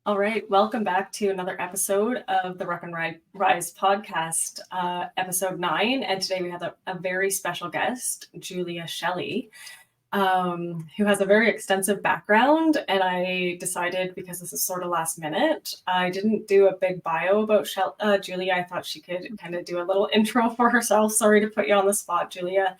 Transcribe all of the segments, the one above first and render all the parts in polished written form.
All right, welcome back to another episode of the Rock and Rise podcast, episode 9. And today we have a very special guest, Julia Shelley, who has a very extensive background. And I decided, because this is sort of last minute, I didn't do a big bio about Julia. I thought she could kind of do a little intro for herself. Sorry to put you on the spot, Julia.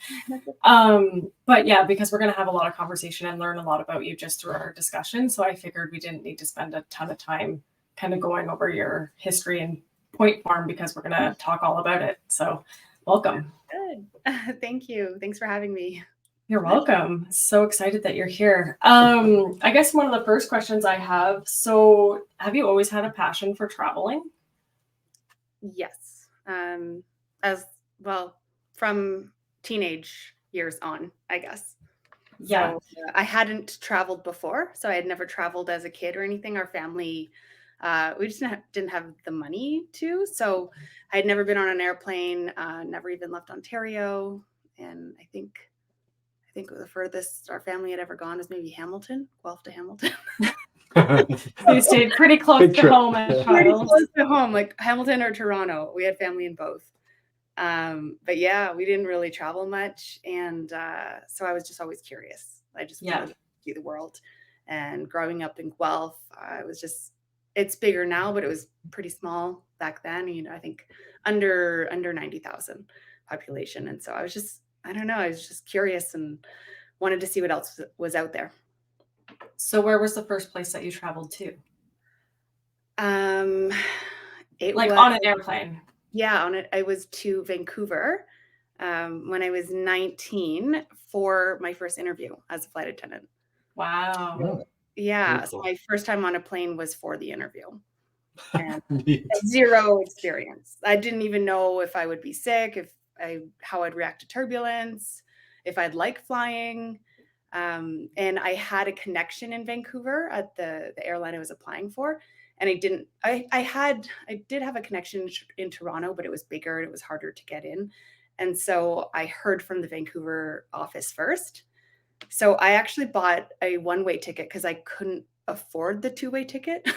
But yeah, because we're going to have a lot of conversation and learn a lot about you just through our discussion. So I figured we didn't need to spend a ton of time kind of going over your history and point form, because we're going to talk all about it. So welcome. Good. Thank you. Thanks for having me. You're welcome. So excited that you're here. I guess one of the first questions I have, so have you always had a passion for traveling? Yes. As well, from teenage years on, I guess. Yeah. So I hadn't traveled before, so I had never traveled as a kid or anything. Our family, we just didn't have the money to. So I had never been on an airplane, never even left Ontario. And I think the furthest our family had ever gone was maybe Hamilton, Guelph to Hamilton. So you stayed pretty close to home as a Pretty child. close to home, like Hamilton or Toronto. We had family in both. But yeah, we didn't really travel much. And so I was just always curious. I just wanted to see the world. And growing up in Guelph, it's bigger now, but it was pretty small back then. You know, I think under 90,000 population. And so I was just curious and wanted to see what else was out there. So where was the first place that you traveled to? It like was on an airplane. Yeah, I was to Vancouver when I was 19 for my first interview as a flight attendant. Wow. So, yeah, so my first time on a plane was for the interview. And zero experience. I didn't even know if I would be sick, how I'd react to turbulence, if I'd like flying. And I had a connection in Vancouver at the airline I was applying for. And I did have a connection in Toronto, but it was bigger and it was harder to get in. And so I heard from the Vancouver office first. So I actually bought a one-way ticket because I couldn't afford the two-way ticket.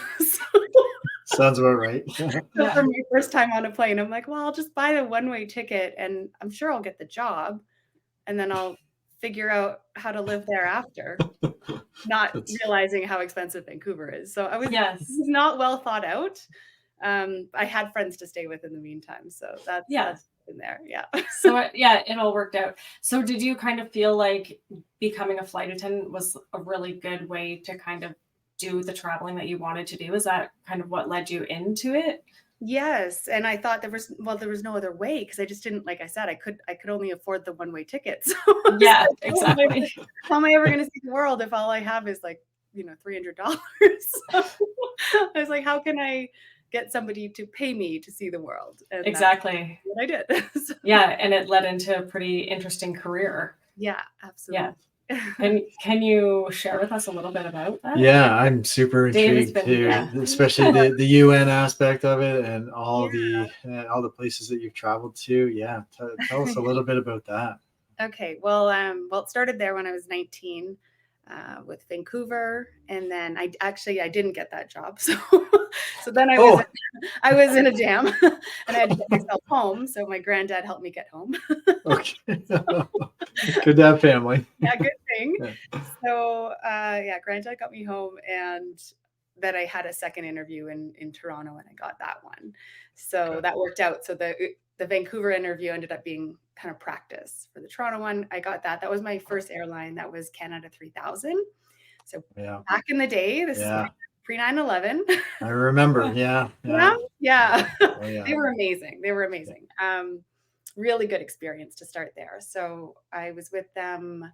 Sounds about right. So for my first time on a plane, I'm like, well, I'll just buy the one-way ticket and I'm sure I'll get the job. And then I'll figure out how to live there after, not realizing how expensive Vancouver is. So it was not well thought out. I had friends to stay with in the meantime. So that's in there. Yeah. So it all worked out. So did you kind of feel like becoming a flight attendant was a really good way to kind of do the traveling that you wanted to do? Is that kind of what led you into it? Yes. And I thought there was no other way, because I just didn't, like I said, I could only afford the one-way ticket. So yeah, exactly. How am I ever going to see the world if all I have is like, $300? So I was like, how can I get somebody to pay me to see the world? And exactly. That's what I did. So, yeah. And it led into a pretty interesting career. Yeah, absolutely. Yeah. Can you share with us a little bit about that? Yeah, I'm super intrigued too, especially the UN aspect of it and all the places that you've traveled to. Yeah, tell us a little bit about that. Okay, well, it started there when I was 19 with Vancouver, and then I didn't get that job, so then I was in a jam, and I had to get myself home. So my granddad helped me get home. Okay, good to have family. Yeah, good thing. Yeah. So granddad got me home, and then I had a second interview in Toronto, and I got that one. So that worked out. So the Vancouver interview ended up being kind of practice for the Toronto one. I got that. That was my first airline. That was Canada 3000. So back in the day, this is pre 9/11. I remember. Yeah. They were amazing. Really good experience to start there. So I was with them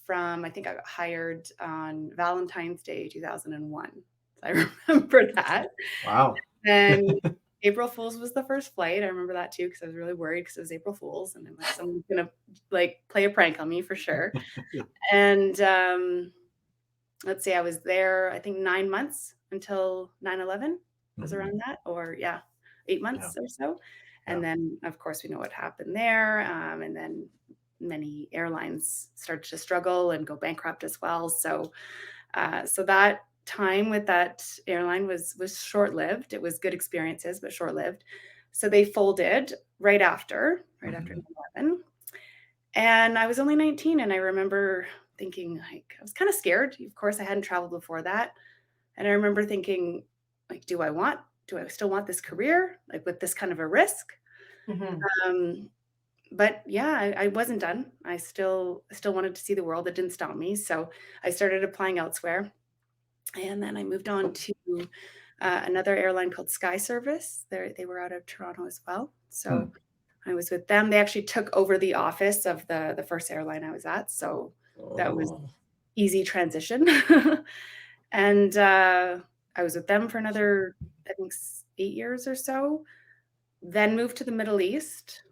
I think I got hired on Valentine's Day 2001. I remember that. Wow. And April Fool's was the first flight. I remember that too, because I was really worried because it was April Fool's, and I'm like, someone's gonna play a prank on me for sure. And let's see, I was there, I think 9 months until 9/11 was around that, or 8 months or so. And then, of course, we know what happened there. And then many airlines started to struggle and go bankrupt as well. So that time with that airline was short-lived. It was good experiences, but short-lived. So they folded right after 9/11. And I was only 19, and I remember thinking, like, I was kind of scared. Of course, I hadn't traveled before that. And I remember thinking, like, do I still want this career, like with this kind of a risk? Um, but yeah, I wasn't done. I still wanted to see the world. It didn't stop me. So I started applying elsewhere. And then I moved on to another airline called Sky Service. They were out of Toronto as well. So I was with them. They actually took over the office of the first airline I was at. So that was easy transition. And I was with them for another, I think, 8 years or so. Then moved to the Middle East.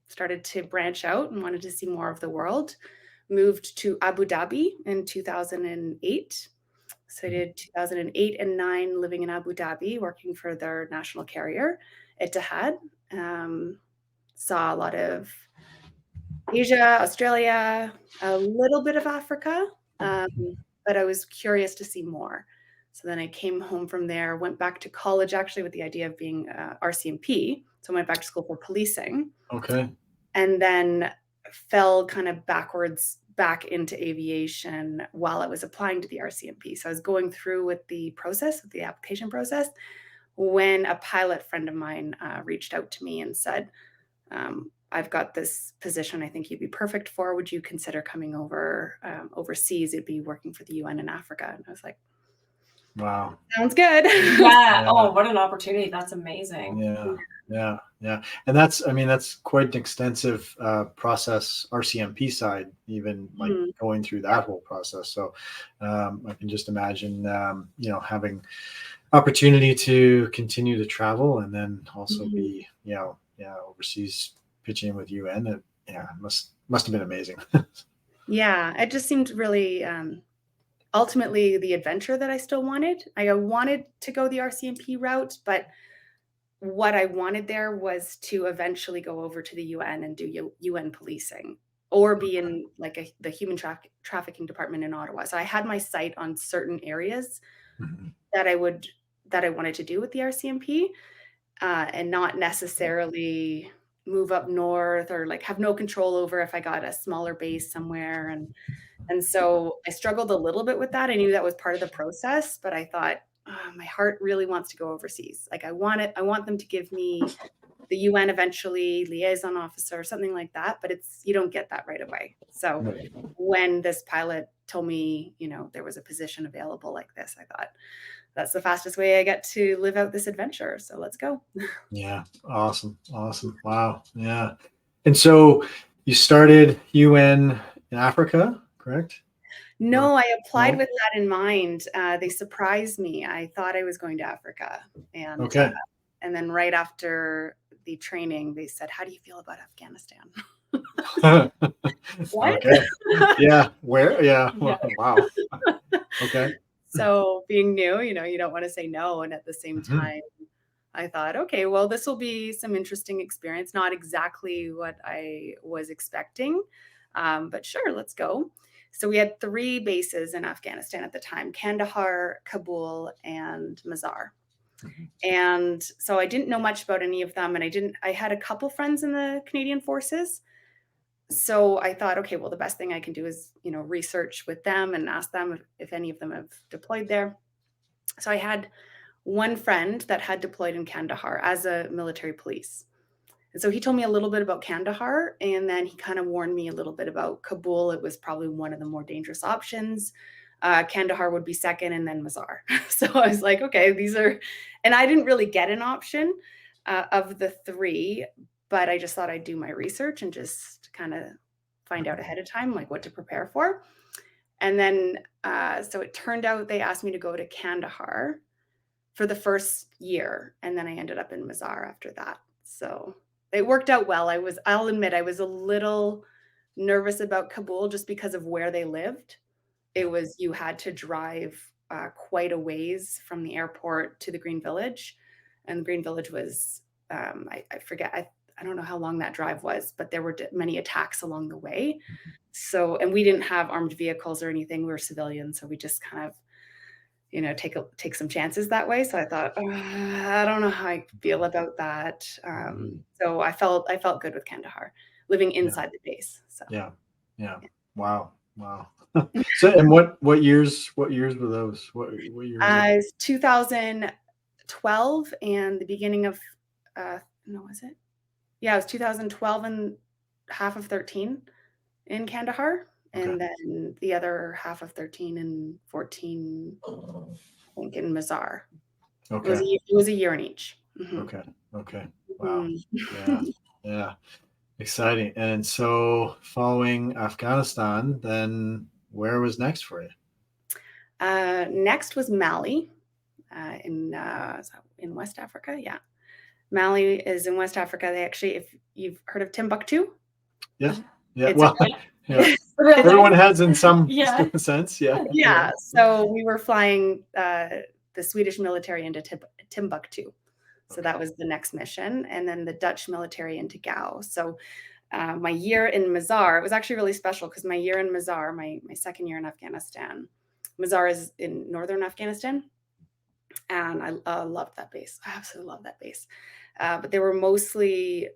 Started to branch out and wanted to see more of the world. Moved to Abu Dhabi in 2008. So I did 2008 and 9 living in Abu Dhabi, working for their national carrier, Etihad. Saw a lot of Asia, Australia, a little bit of Africa, but I was curious to see more. So then I came home from there, went back to college actually with the idea of being RCMP. So I went back to school for policing. Okay. And then fell kind of backwards back into aviation while I was applying to the RCMP. So I was going through with the application process, when a pilot friend of mine reached out to me and said, I've got this position I think you'd be perfect for. Would you consider coming over overseas? It'd be working for the UN in Africa. And I was like, wow. Sounds good. Yeah. Oh, what an opportunity. That's amazing. Yeah. And that's quite an extensive process, RCMP side, even like going through that whole process. So I can just imagine, having opportunity to continue to travel and then also be, overseas pitching with UN. Must have been amazing. Yeah, it just seemed really ultimately the adventure that I still wanted. I wanted to go the RCMP route, but what I wanted there was to eventually go over to the UN and do UN policing, or be in like the human trafficking department in Ottawa. So I had my sight on certain areas that I wanted to do with the RCMP, and not necessarily move up north or like have no control over if I got a smaller base somewhere. And so I struggled a little bit with that. I knew that was part of the process, but I thought, my heart really wants to go overseas. Like I want them to give me the UN eventually, liaison officer or something like that, but you don't get that right away. So when this pilot told me, there was a position available like this, I thought, that's the fastest way I get to live out this adventure. So let's go. Yeah. Awesome. Wow. Yeah. And so you started UN in Africa, correct? No, I applied with that in mind. They surprised me. I thought I was going to Africa. And and then right after the training, they said, how do you feel about Afghanistan? What? Okay. Yeah. Where? Yeah. Wow. Okay. So being new, you don't want to say no. And at the same time, I thought, okay, well, this will be some interesting experience. Not exactly what I was expecting, but sure, let's go. So we had 3 bases in Afghanistan at the time: Kandahar, Kabul, and Mazar. And so I didn't know much about any of them. And I had a couple friends in the Canadian Forces. So I thought, okay, well, the best thing I can do is, research with them and ask them if any of them have deployed there. So I had one friend that had deployed in Kandahar as a military police. And so he told me a little bit about Kandahar, and then he kind of warned me a little bit about Kabul. It was probably one of the more dangerous options. Kandahar would be second, and then Mazar. So I was like, okay, and I didn't really get an option of the 3, but I just thought I'd do my research and just kind of find out ahead of time, like what to prepare for. And then, so it turned out they asked me to go to Kandahar for the first year. And then I ended up in Mazar after that. So it worked out well. I'll admit, I was a little nervous about Kabul just because of where they lived. You had to drive quite a ways from the airport to the Green Village. And the Green Village was, I forget, I don't know how long that drive was, but there were many attacks along the way. So, and we didn't have armed vehicles or anything. We were civilians. So we just kind of take some chances that way. So I thought, I don't know how I feel about that. So I felt good with Kandahar, living inside the base. So yeah. Wow. So, and what years were those? What years? 2012 and the beginning of no, was it? Yeah, it was 2012 and half of 13 in Kandahar, and then the other half of 13 and 14, I think, in Mazar. Okay. It was a year in each. Okay. Wow. Yeah. Exciting. And so, following Afghanistan, then where was next for you? Next was Mali, in West Africa. Yeah, Mali is in West Africa. They actually, if you've heard of Timbuktu. Yeah. Well, everyone has in some sense. Yeah. So we were flying the Swedish military into Timbuktu. So that was the next mission. And then the Dutch military into Gao. So my year in Mazar, it was actually really special because my year in Mazar, my second year in Afghanistan, Mazar is in northern Afghanistan. And I loved that base. I absolutely love that base. But they were mostly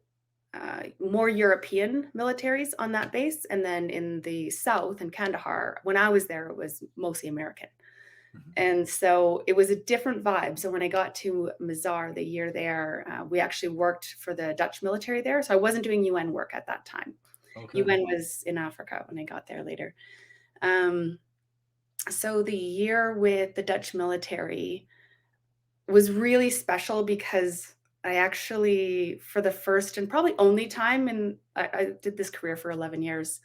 more European militaries on that base. And then in the south, in Kandahar, when I was there, it was mostly American. And so it was a different vibe. So when I got to Mazar the year there, we actually worked for the Dutch military there. So I wasn't doing UN work at that time. UN was in Africa when I got there later. So the year with the Dutch military was really special because I actually, for the first and probably only time, and I did this career for 11 years,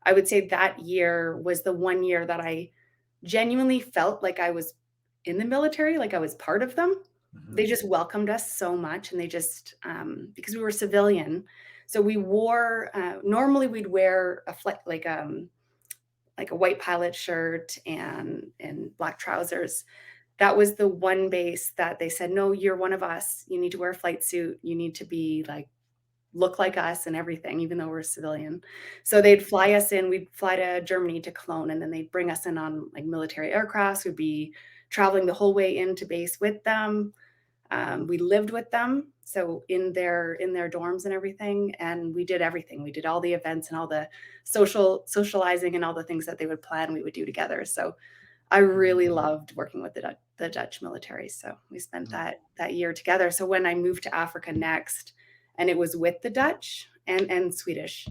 I would say that year was the one year that I genuinely felt like I was in the military, like I was part of them. They just welcomed us so much, and they just, because we were civilian, so we wore, normally we'd wear like a white pilot shirt and black trousers. That was the one base that they said, no, you're one of us. You need to wear a flight suit. You need to be look like us and everything, even though we're civilian. So they'd fly us in. We'd fly to Germany to Cologne, and then they'd bring us in on military aircrafts. We'd be traveling the whole way into base with them. We lived with them, so in their dorms and everything, and we did everything. We did all the events and all the socializing and all the things that they would plan. We would do together. So I really loved working with the Dutch military. So we spent that year together. So when I moved to Africa next, and it was with the Dutch and Swedish,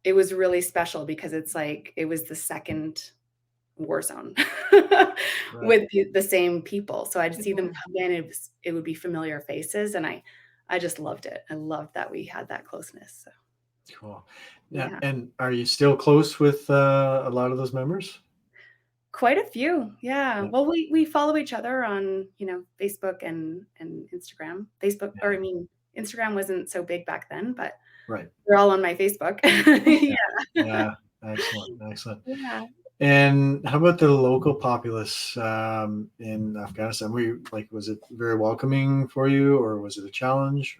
it was really special because it's it was the second war zone with the same people. So I'd see them come in. It would be familiar faces, and I just loved it. I loved that we had that closeness. So cool. Yeah. And are you still close with a lot of those members? Quite a few. Yeah. Well, we follow each other on, Facebook and Instagram. Instagram wasn't so big back then, but we're all on my Facebook. Yeah. Excellent. Yeah. And how about the local populace in Afghanistan? Was it very welcoming for you, or was it a challenge?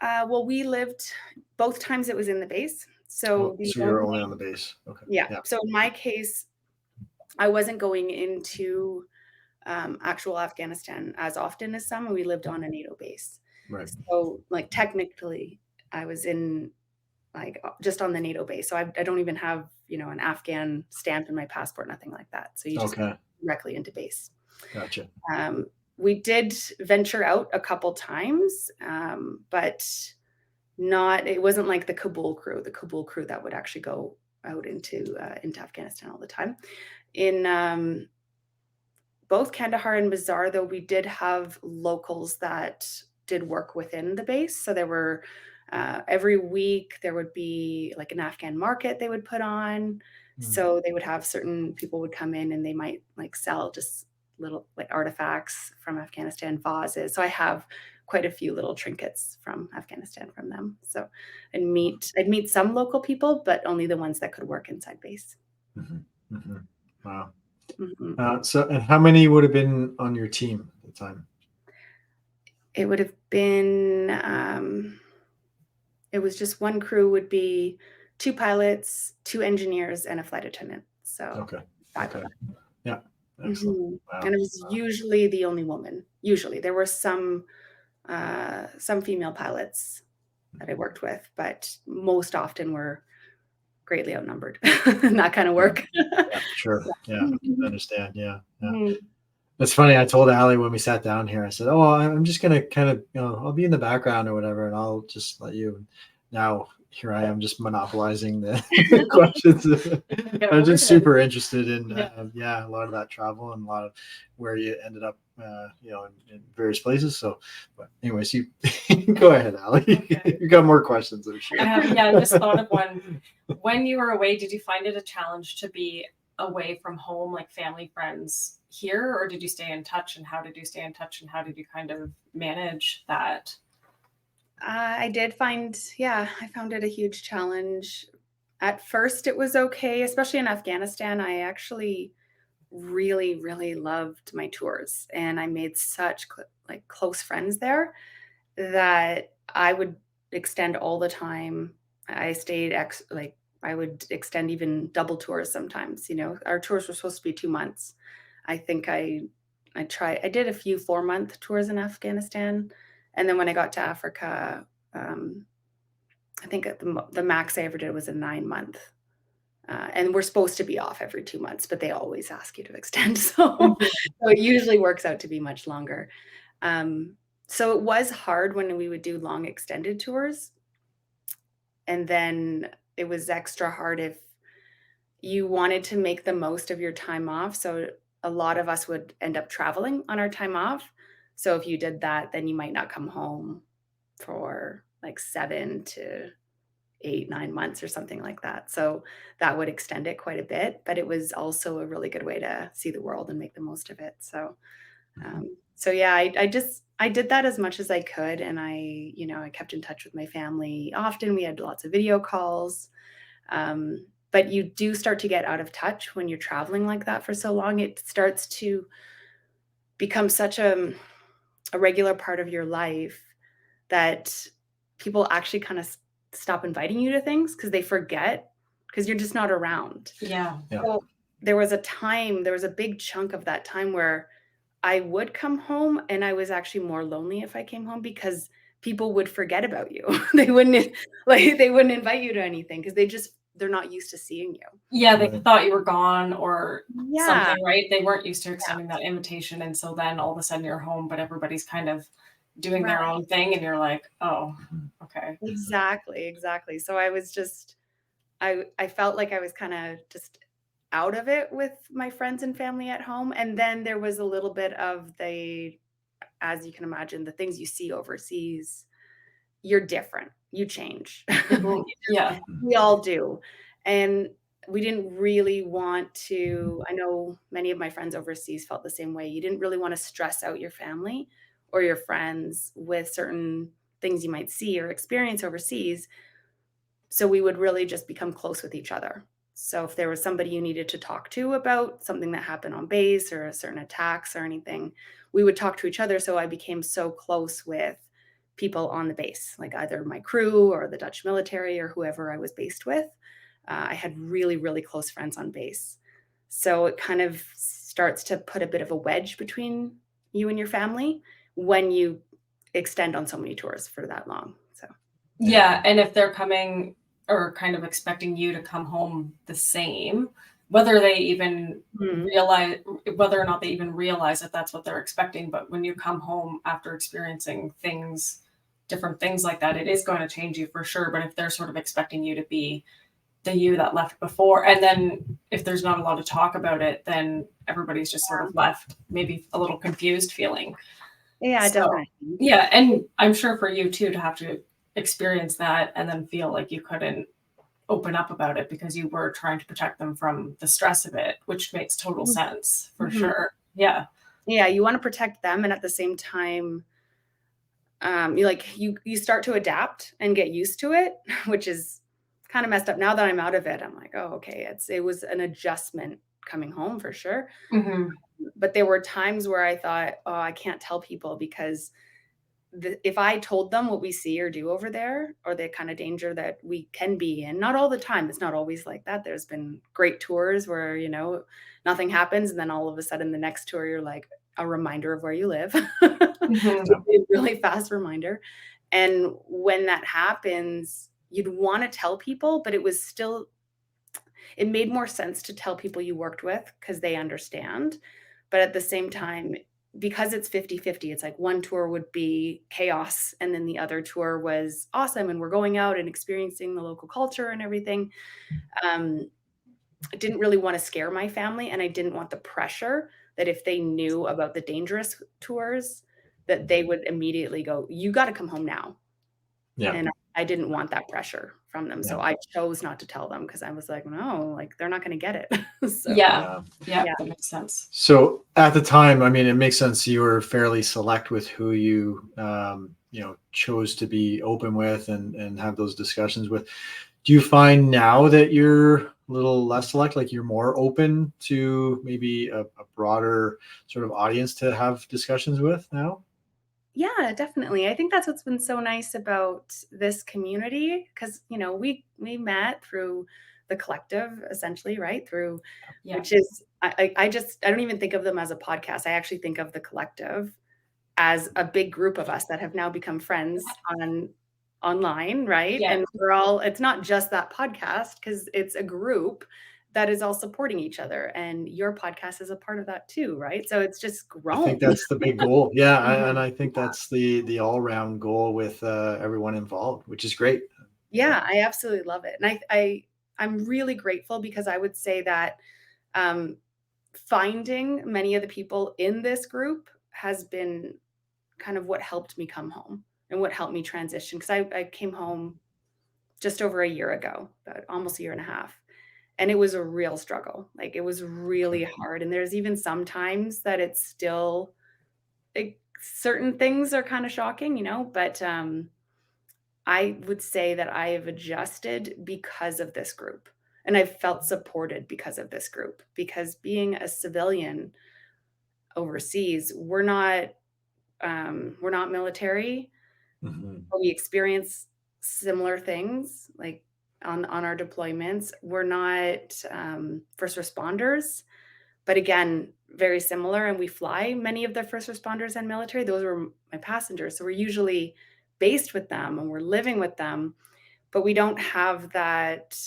Well, we lived both times it was in the base. So you were only on the base. Okay. Yeah. So in my case, I wasn't going into actual Afghanistan as often as some. We lived on a NATO base. Right. So technically I was in just on the NATO base. So I don't even have, an Afghan stamp in my passport, nothing like that. So you just go directly into base. Gotcha. We did venture out a couple times, but it wasn't like the Kabul crew that would actually go out into Afghanistan all the time. In both Kandahar and Mazar, though, we did have locals that did work within the base. So there were every week there would be an Afghan market they would put on. So they would have certain people would come in and they might sell just little artifacts from Afghanistan, vases. So I have quite a few little trinkets from Afghanistan from them. So I'd meet some local people, but only the ones that could work inside base. Wow. And how many would have been on your team at the time? It would have been, it was just one crew would be 2 pilots, 2 engineers, and a flight attendant. So 5 of them. Yeah. Excellent. Wow. And it was usually the only woman. Usually there were some female pilots that I worked with, but most often were greatly outnumbered in that kind of work. Yeah, sure. Yeah, Mhm. I understand. Yeah. Mhm. It's funny. I told Allie when we sat down here, I said, "Oh, I'm just gonna kind of, I'll be in the background or whatever, and I'll just let you." Now here I am, just monopolizing the questions. I'm just super interested in, a lot of that travel and a lot of where you ended up, in various places. So, but anyways, you go ahead, Allie. Okay. You got more questions, I'm sure. I just thought of one. When you were away, did you find it a challenge to be away from home, like family, friends here, or did you stay in touch? And how did you stay in touch? And how did you kind of manage that? I found it a huge challenge. At first, it was okay, especially in Afghanistan. I actually really, really loved my tours, and I made such close friends there that I would extend all the time. I stayed I would extend even double tours sometimes. Our tours were supposed to be 2 months. I think I did a few 4-month tours in Afghanistan. And then when I got to Africa, I think the max I ever did was a 9-month. And we're supposed to be off every 2 months, but they always ask you to extend. So it usually works out to be much longer. So it was hard when we would do long extended tours. And then it was extra hard if you wanted to make the most of your time off. So a lot of us would end up traveling on our time off. So if you did that, then you might not come home for like 7 to 8, 9 months or something like that. So that would extend it quite a bit, but it was also a really good way to see the world and make the most of it. So yeah, I did that as much as I could. And I kept in touch with my family often. We had lots of video calls. But you do start to get out of touch when you're traveling like that for so long. It starts to become such a regular part of your life that people actually kind of stop inviting you to things because they forget because you're just not around. Yeah. So there was a big chunk of that time where I would come home and I was actually more lonely if I came home because people would forget about you. They wouldn't invite you to anything because they're not used to seeing you. Yeah, they thought you were gone or Yeah. something, right? They weren't used to extending that invitation. And so then all of a sudden you're home, but everybody's kind of doing their Right. own thing. And you're like, oh, okay. Exactly. So I was just I felt like I was kind of just out of it with my friends and family at home. And then there was a little bit of as you can imagine, the things you see overseas, you're different. You change. Mhm. Yeah. We all do. And we didn't really want to, I know many of my friends overseas felt the same way. You didn't really want to stress out your family or your friends with certain things you might see or experience overseas. So we would really just become close with each other. So if there was somebody you needed to talk to about something that happened on base or a certain attacks or anything, we would talk to each other. So I became so close with people on the base, like either my crew or the Dutch military or whoever I was based with. I had really, really close friends on base. So it kind of starts to put a bit of a wedge between you and your family when you extend on so many tours for that long. So Yeah. And if they're coming or kind of expecting you to come home the same, whether they even realize, whether or not they even realize that that's what they're expecting. But when you come home after experiencing things, different things like that, it is going to change you for sure. But if they're sort of expecting you to be the you that left before, and then if there's not a lot of talk about it, then everybody's just sort of left maybe a little confused feeling. yeah, So, definitely. yeah, and I'm sure for you too to have to experience that and then feel like you couldn't open up about it because you were trying to protect them from the stress of it, which makes total sense for sure. Yeah. Yeah, you want to protect them, and at the same time, you start to adapt and get used to it, which is kind of messed up. Now that I'm out of it, I'm like, oh, okay, it was an adjustment coming home for sure. Mm-hmm. But there were times where I thought, oh, I can't tell people because if I told them what we see or do over there, or the kind of danger that we can be in, not all the time, it's not always like that. There's been great tours where, you know, nothing happens. And then all of a sudden the next tour, you're like a reminder of where you live, Mhm. a really fast reminder. And when that happens, you'd want to tell people, but it made more sense to tell people you worked with because they understand. But at the same time, because it's 50-50, it's like one tour would be chaos and then the other tour was awesome and we're going out and experiencing the local culture and everything. I didn't really want to scare my family, and I didn't want the pressure that if they knew about the dangerous tours, that they would immediately go, you got to come home now. Yeah. And I didn't want that pressure from them. So Yeah. I chose not to tell them because I was like, no, like they're not going to get it. So, Yeah, Yeah. that makes sense. So at the time, I mean, it makes sense you were fairly select with who you, you know, chose to be open with and have those discussions with. Do you find now that you're a little less select, like you're more open to maybe a broader sort of audience to have discussions with now? Yeah, definitely. I think that's what's been so nice about this community because, you know, we met through the collective essentially, right? Through Yeah. which is I don't even think of them as a podcast. I actually think of the collective as a big group of us that have now become friends online, right? Yeah. And it's not just that podcast because it's a group that is all supporting each other. And your podcast is a part of that too, right? So it's just I grown. think that's the big goal. Yeah. Mhm. And I think that's the all round goal with everyone involved, which is great. Yeah, I absolutely love it. And I'm really grateful because I would say that um, finding many of the people in this group has been kind of what helped me come home and what helped me transition. Because I came home just over a year ago, about almost a year and a half. And it was a real struggle. Like it was really hard. And there's even sometimes that it's still certain things are kind of shocking, you know, but I would say that I have adjusted because of this group. And I've felt supported because of this group. Because being a civilian overseas, we're not military, Mhm. but we experience similar things like on our deployments. We're not first responders, but again, very similar. And we fly many of the first responders and military. Those were my passengers. So we're usually based with them and we're living with them, but we don't have that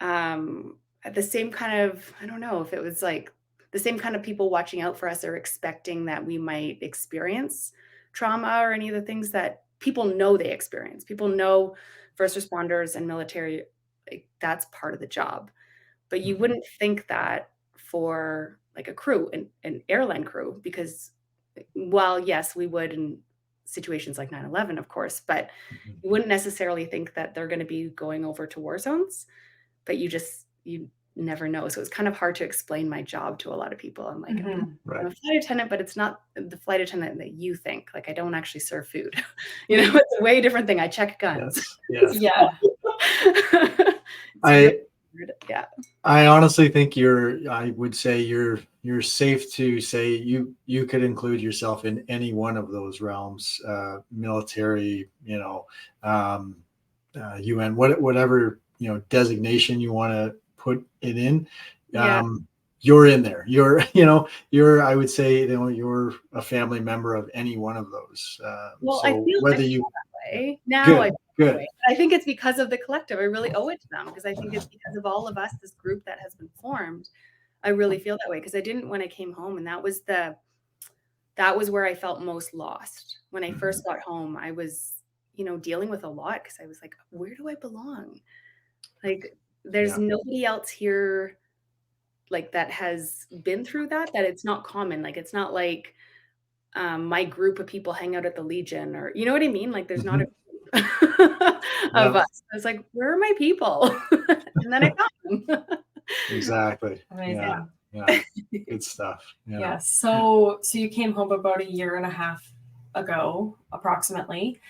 the same kind of, I don't know if it was like the same kind of people watching out for us or expecting that we might experience trauma or any of the things that people know they experience. People know first responders and military, like, that's part of the job. But you wouldn't think that for like a crew, an airline crew, because while yes, we would in situations like 9/11, of course, but Mhm. you wouldn't necessarily think that they're going to be going over to war zones, but you never know. So it's kind of hard to explain my job to a lot of people. I'm like, Mhm. I'm a Right. flight attendant, but it's not the flight attendant that you think. Like I don't actually serve food. You know, it's a way different thing. I check guns. Yes. Yeah. Yeah. It's really weird. Yeah. I honestly think I would say you're safe to say you could include yourself in any one of those realms, military, you know, UN, whatever, you know, designation you want to put it in. Yeah. You're in there. You're, you know, I would say, you know, you're a family member of any one of those. Well, I So feel whether that you, way. Now I good, feel that good. way. I think it's because of the collective. I really owe it to them because I think it's because of all of us, this group that has been formed. I really feel that way because I didn't when I came home, and that was where I felt most lost. When I first got home, I was, you know, dealing with a lot because I was like, where do I belong? Like, there's Yeah. nobody else here like that has been through that it's not common. Like, it's not like my group of people hang out at the Legion or you know what I mean? Like, there's not a Mhm. group of Yeah, us. I was like, where are my people? And then I found them. exactly. Yeah. Amazing. Yeah. Good stuff. Yeah. Yeah. So you came home about a year and a half ago, approximately.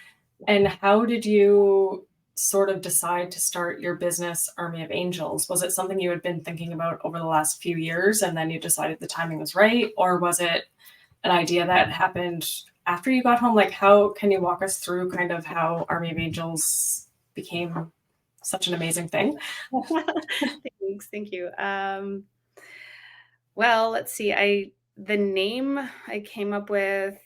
And how did you sort of decide to start your business, Army of Angels? Was it something you had been thinking about over the last few years and then you decided the timing was right? Or was it an idea that happened after you got home, like, how can you walk us through kind of how Army of Angels became such an amazing thing? Thanks. Thank you. Well, let's see. The name I came up with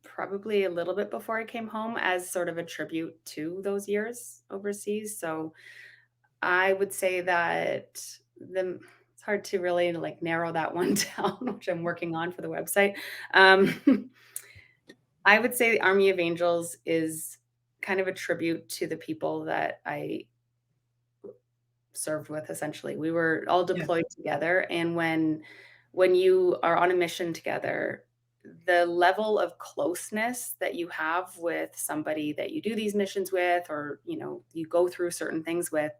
probably a little bit before I came home as sort of a tribute to those years overseas. So I would say that it's hard to really like narrow that one down, which I'm working on for the website. I would say the Army of Angels is kind of a tribute to the people that I served with. Essentially, we were all deployed together, and when you are on a mission together, the level of closeness that you have with somebody that you do these missions with, or you go through certain things with,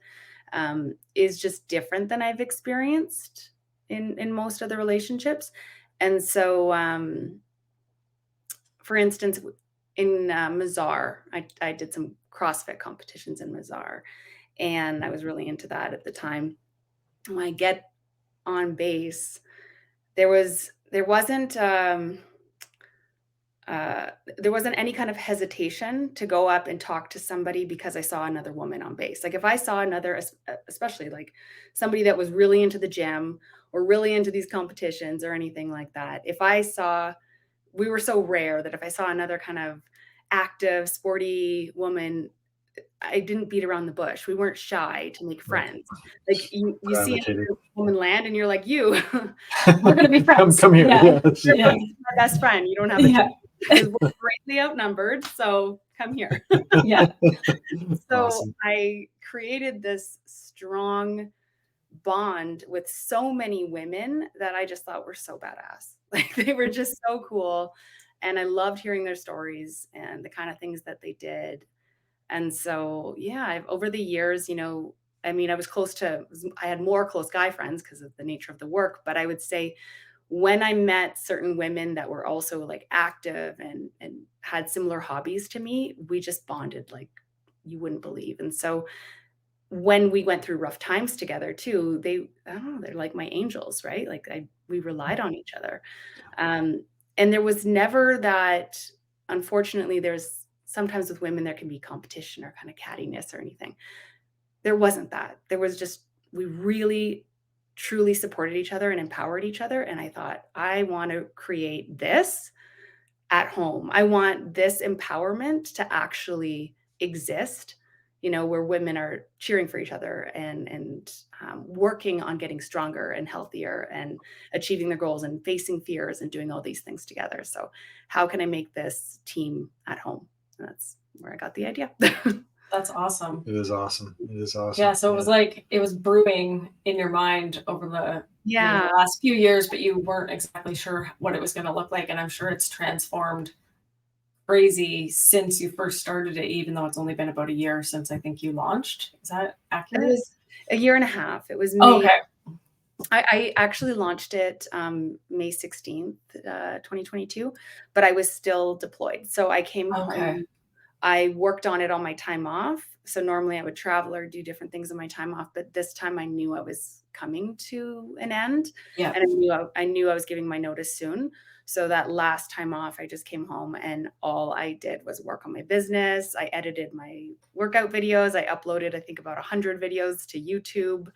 is just different than I've experienced in most other relationships. And so, for instance, in Mazar, I did some CrossFit competitions in Mazar, and I was really into that at the time. When I get on base, there wasn't any kind of hesitation to go up and talk to somebody because I saw another woman on base. Like if I saw another, especially like somebody that was really into the gym or really into these competitions or anything like that, we were so rare that if I saw another kind of active, sporty woman, I didn't beat around the bush. We weren't shy to make friends. Like you see another woman land and you're like, we're going to be friends. Come here. Yeah. You're my best friend. You don't have a choice because we're greatly outnumbered. So come here. So awesome. I created this strong bond with so many women that I just thought were so badass. Like they were just so cool. And I loved hearing their stories and the kind of things that they did. And so, over the years, I had more close guy friends because of the nature of the work. But I would say when I met certain women that were also like active and had similar hobbies to me, we just bonded like you wouldn't believe. And so when we went through rough times together too, they're like my angels, right? Like we relied on each other. And there was never that, unfortunately, sometimes with women, there can be competition or kind of cattiness or anything. There wasn't that. There was just, we really, truly supported each other and empowered each other. And I thought, I want to create this at home. I want this empowerment to actually exist, where women are cheering for each other and working on getting stronger and healthier and achieving their goals and facing fears and doing all these things together. So how can I make this team at home? And that's where I got the idea. That's awesome. It is awesome. Yeah. So it was like, it was brewing in your mind over the last few years, but you weren't exactly sure what it was going to look like. And I'm sure it's transformed crazy since you first started it, even though it's only been about a year since I think you launched. Is that accurate? It was a year and a half. It was May. Okay. I actually launched it May 16th, 2022, but I was still deployed. So I came home. I worked on it on my time off. So normally I would travel or do different things on my time off, but this time I knew I was coming to an end. Yeah. And I knew I was giving my notice soon. So that last time off, I just came home and all I did was work on my business. I edited my workout videos. I uploaded, I think, about 100 videos to YouTube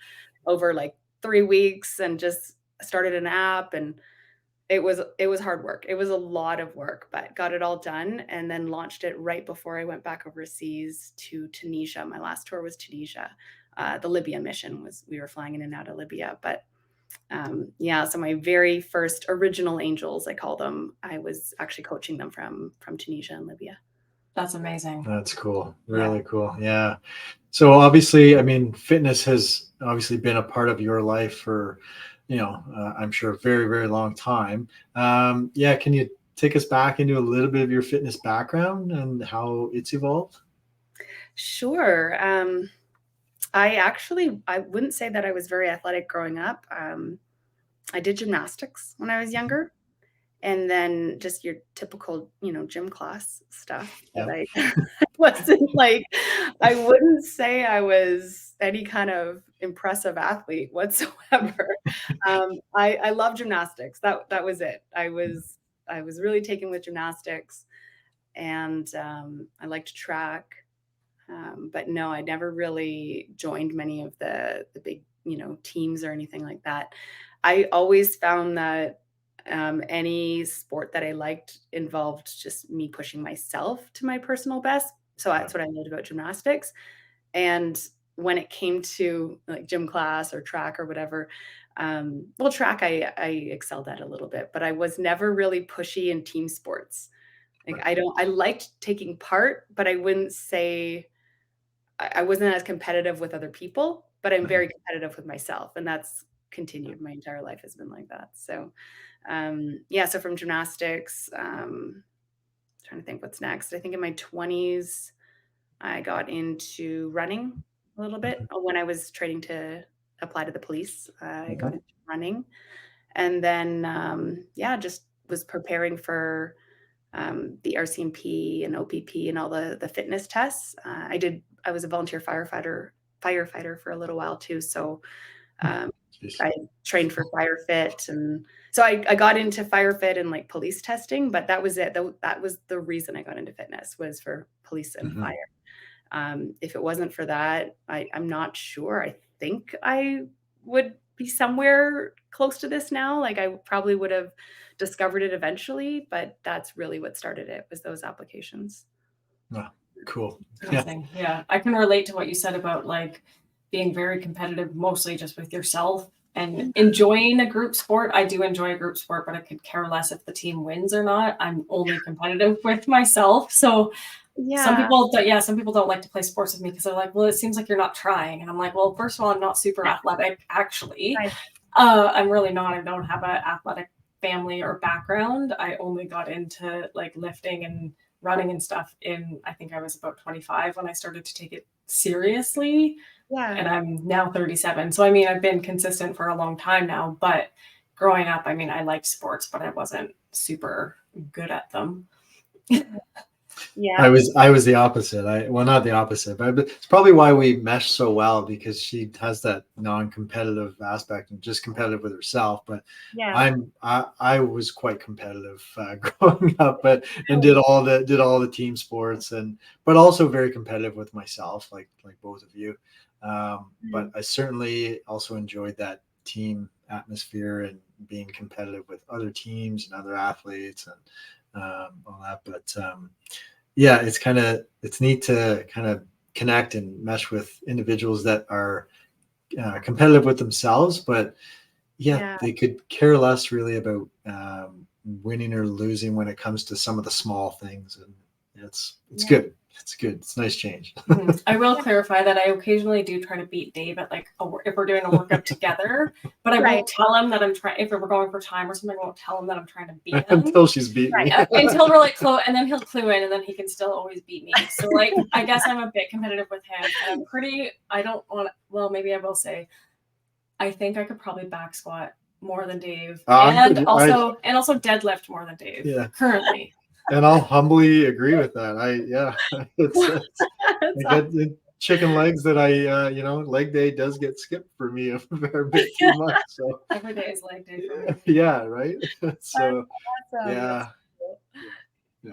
over like 3 weeks and just started an app. And it was hard work. It was a lot of work, but got it all done and then launched it right before I went back overseas to Tunisia. My last tour was Tunisia. The Libya mission we were flying in and out of Libya. But so my very first original angels, I call them, I was actually coaching them from Tunisia and Libya. That's amazing. That's cool. Really cool. Yeah. So obviously, I mean, fitness has obviously been a part of your life for, I'm sure a very, very long time. Can you take us back into a little bit of your fitness background and how it's evolved? Sure. I wouldn't say that I was very athletic growing up. I did gymnastics when I was younger. And then just your typical, gym class stuff that I wasn't like, I wouldn't say I was any kind of impressive athlete whatsoever. I love gymnastics. That was it. I was I was really taken with gymnastics, and I liked track. But no, I never really joined many of the big, teams or anything like that. I always found that any sport that I liked involved just me pushing myself to my personal best. So that's what I loved about gymnastics. And when it came to like gym class or track or whatever, well, track I excelled at a little bit, but I was never really pushy in team sports. Like I liked taking part, but I wouldn't say I wasn't as competitive with other people, but I'm very competitive with myself, and that's continued. My entire life has been like that. So, so from gymnastics, trying to think what's next. I think in my 20s, I got into running a little bit when I was training to apply to the police. I got into running, and then just was preparing for the RCMP and OPP and all the fitness tests. I was a volunteer firefighter for a little while too. So I trained for FireFit, and so I got into FireFit and like police testing, but that was it. That was the reason I got into fitness, was for police and fire. If it wasn't for that, I'm not sure. I think I would be somewhere close to this now. Like I probably would have discovered it eventually, but that's really what started it, was those applications. Oh, cool. Yeah. I can relate to what you said about like being very competitive, mostly just with yourself and enjoying a group sport. I do enjoy a group sport, but I could care less if the team wins or not. I'm only competitive with myself. So some people don't like to play sports with me because they're like, well, it seems like you're not trying. And I'm like, well, first of all, I'm not super athletic, actually. I'm really not. I don't have an athletic family or background. I only got into like lifting and running and stuff I think I was about 25 when I started to take it seriously. And I'm now 37. So, I mean, I've been consistent for a long time now, but growing up, I mean, I liked sports, but I wasn't super good at them. I was the opposite. Not the opposite, but it's probably why we mesh so well, because she has that non-competitive aspect and just competitive with herself. But I was quite competitive growing up, and did all the team sports, but also very competitive with myself, like both of you. But I certainly also enjoyed that team atmosphere and being competitive with other teams and other athletes and all that. But it's neat to kind of connect and mesh with individuals that are competitive with themselves, but they could care less really about winning or losing when it comes to some of the small things. And it's good. It's good. It's a nice change. I will clarify that I occasionally do try to beat Dave at like if we're doing a workout together, but I won't tell him that I'm trying. If we're going for time or something, I won't tell him that I'm trying to beat him until she's beat me. Until we're like close, and then he'll clue in, and then he can still always beat me. So like, I guess I'm a bit competitive with him, and maybe I will say, I think I could probably back squat more than Dave, and also deadlift more than Dave. Currently. And I'll humbly agree with that. I get chicken legs that leg day does get skipped for me a fair bit too much. So every day is leg day for me. Yeah, right. So awesome.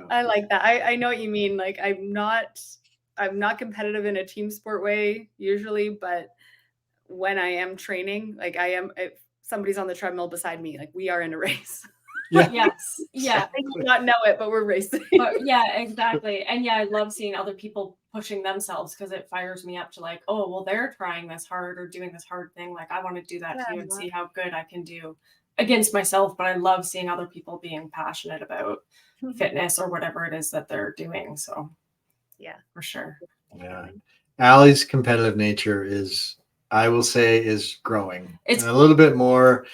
I like that. I know what you mean. Like I'm not competitive in a team sport way usually, but when I am training, like if somebody's on the treadmill beside me, like we are in a race. Yes. Yeah. They do not know it, but we're racing. Exactly. And I love seeing other people pushing themselves, because it fires me up to like, oh, well, they're trying this hard or doing this hard thing. Like I want to do that too and see how good I can do against myself. But I love seeing other people being passionate about fitness or whatever it is that they're doing. So for sure. Yeah. Allie's competitive nature is growing. It's a little bit more